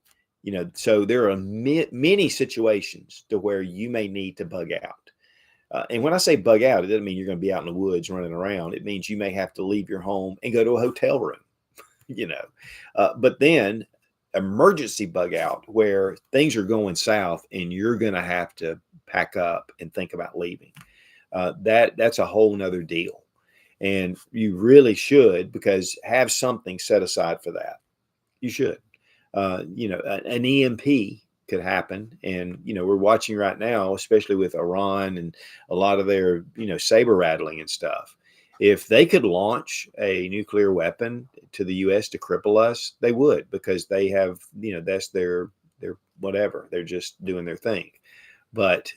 So there are many situations to where you may need to bug out. And when I say bug out, it doesn't mean you're going to be out in the woods running around. It means you may have to leave your home and go to a hotel room, But then emergency bug out where things are going south and you're going to have to pack up and think about leaving. That's a whole nother deal. And you really should, because have something set aside for that. You should. An EMP could happen. And, we're watching right now, especially with Iran and a lot of their, saber rattling and stuff. If they could launch a nuclear weapon to the U.S. to cripple us, they would, because they have, that's their whatever. They're just doing their thing. But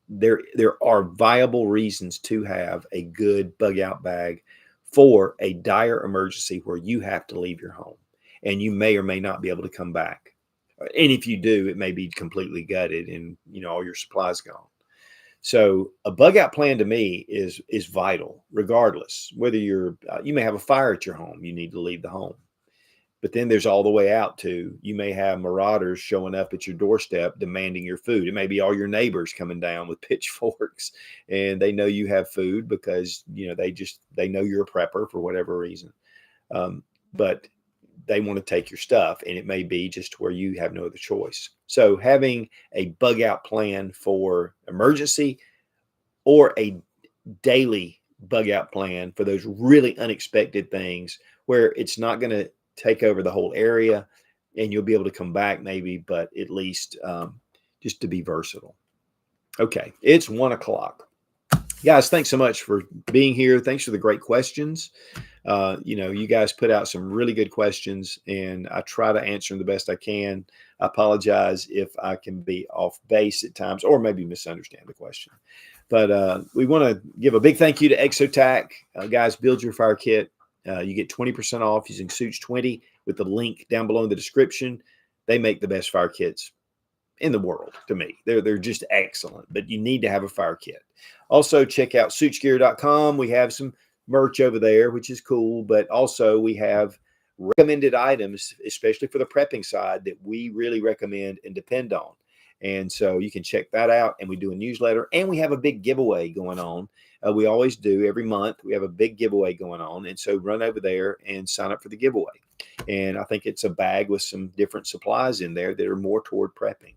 there are viable reasons to have a good bug out bag for a dire emergency where you have to leave your home and you may or may not be able to come back. And if you do, it may be completely gutted and all your supplies gone. So a bug out plan to me is vital, regardless whether you may have a fire at your home, you need to leave the home. But then there's all the way out to, you may have marauders showing up at your doorstep demanding your food. It may be all your neighbors coming down with pitchforks, and they know you have food because they know you're a prepper for whatever reason. But they want to take your stuff, and it may be just where you have no other choice. So having a bug out plan for emergency or a daily bug out plan for those really unexpected things where it's not going to take over the whole area and you'll be able to come back maybe, but at least just to be versatile. Okay, it's 1:00. Guys, thanks so much for being here. Thanks for the great questions. You guys put out some really good questions, and I try to answer them the best I can. I apologize if I can be off base at times or maybe misunderstand the question. But we want to give a big thank you to Exotac. Guys, build your fire kit. You get 20% off using Suits20 with the link down below in the description. They make the best fire kits in the world to me. They're just excellent, but you need to have a fire kit. Also, check out suitsgear.com. We have some merch over there, which is cool, but also we have recommended items, especially for the prepping side, that we really recommend and depend on. And so you can check that out. And we do a newsletter, and we have a big giveaway going on. We always do every month. We have a big giveaway going on. And so run over there and sign up for the giveaway. And I think it's a bag with some different supplies in there that are more toward prepping.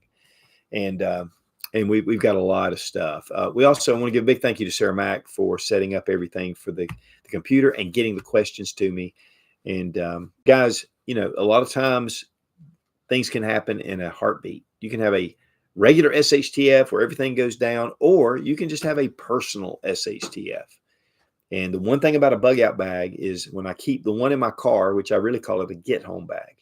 And we've got a lot of stuff. We also want to give a big thank you to Sarah Mack for setting up everything for the computer and getting the questions to me. And guys, a lot of times things can happen in a heartbeat. You can have a regular SHTF where everything goes down, or you can just have a personal SHTF. And the one thing about a bug out bag is when I keep the one in my car, which I really call it a get home bag,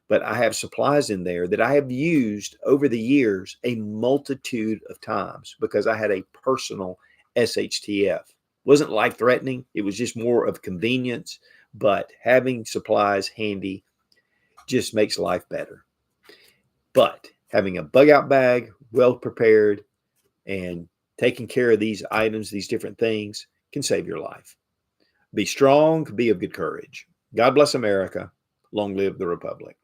but I have supplies in there that I have used over the years a multitude of times because I had a personal SHTF. It wasn't life threatening. It was just more of convenience, but having supplies handy just makes life better. But having a bug out bag, well prepared, and taking care of these items, these different things, can save your life. Be strong, be of good courage. God bless America. Long live the Republic.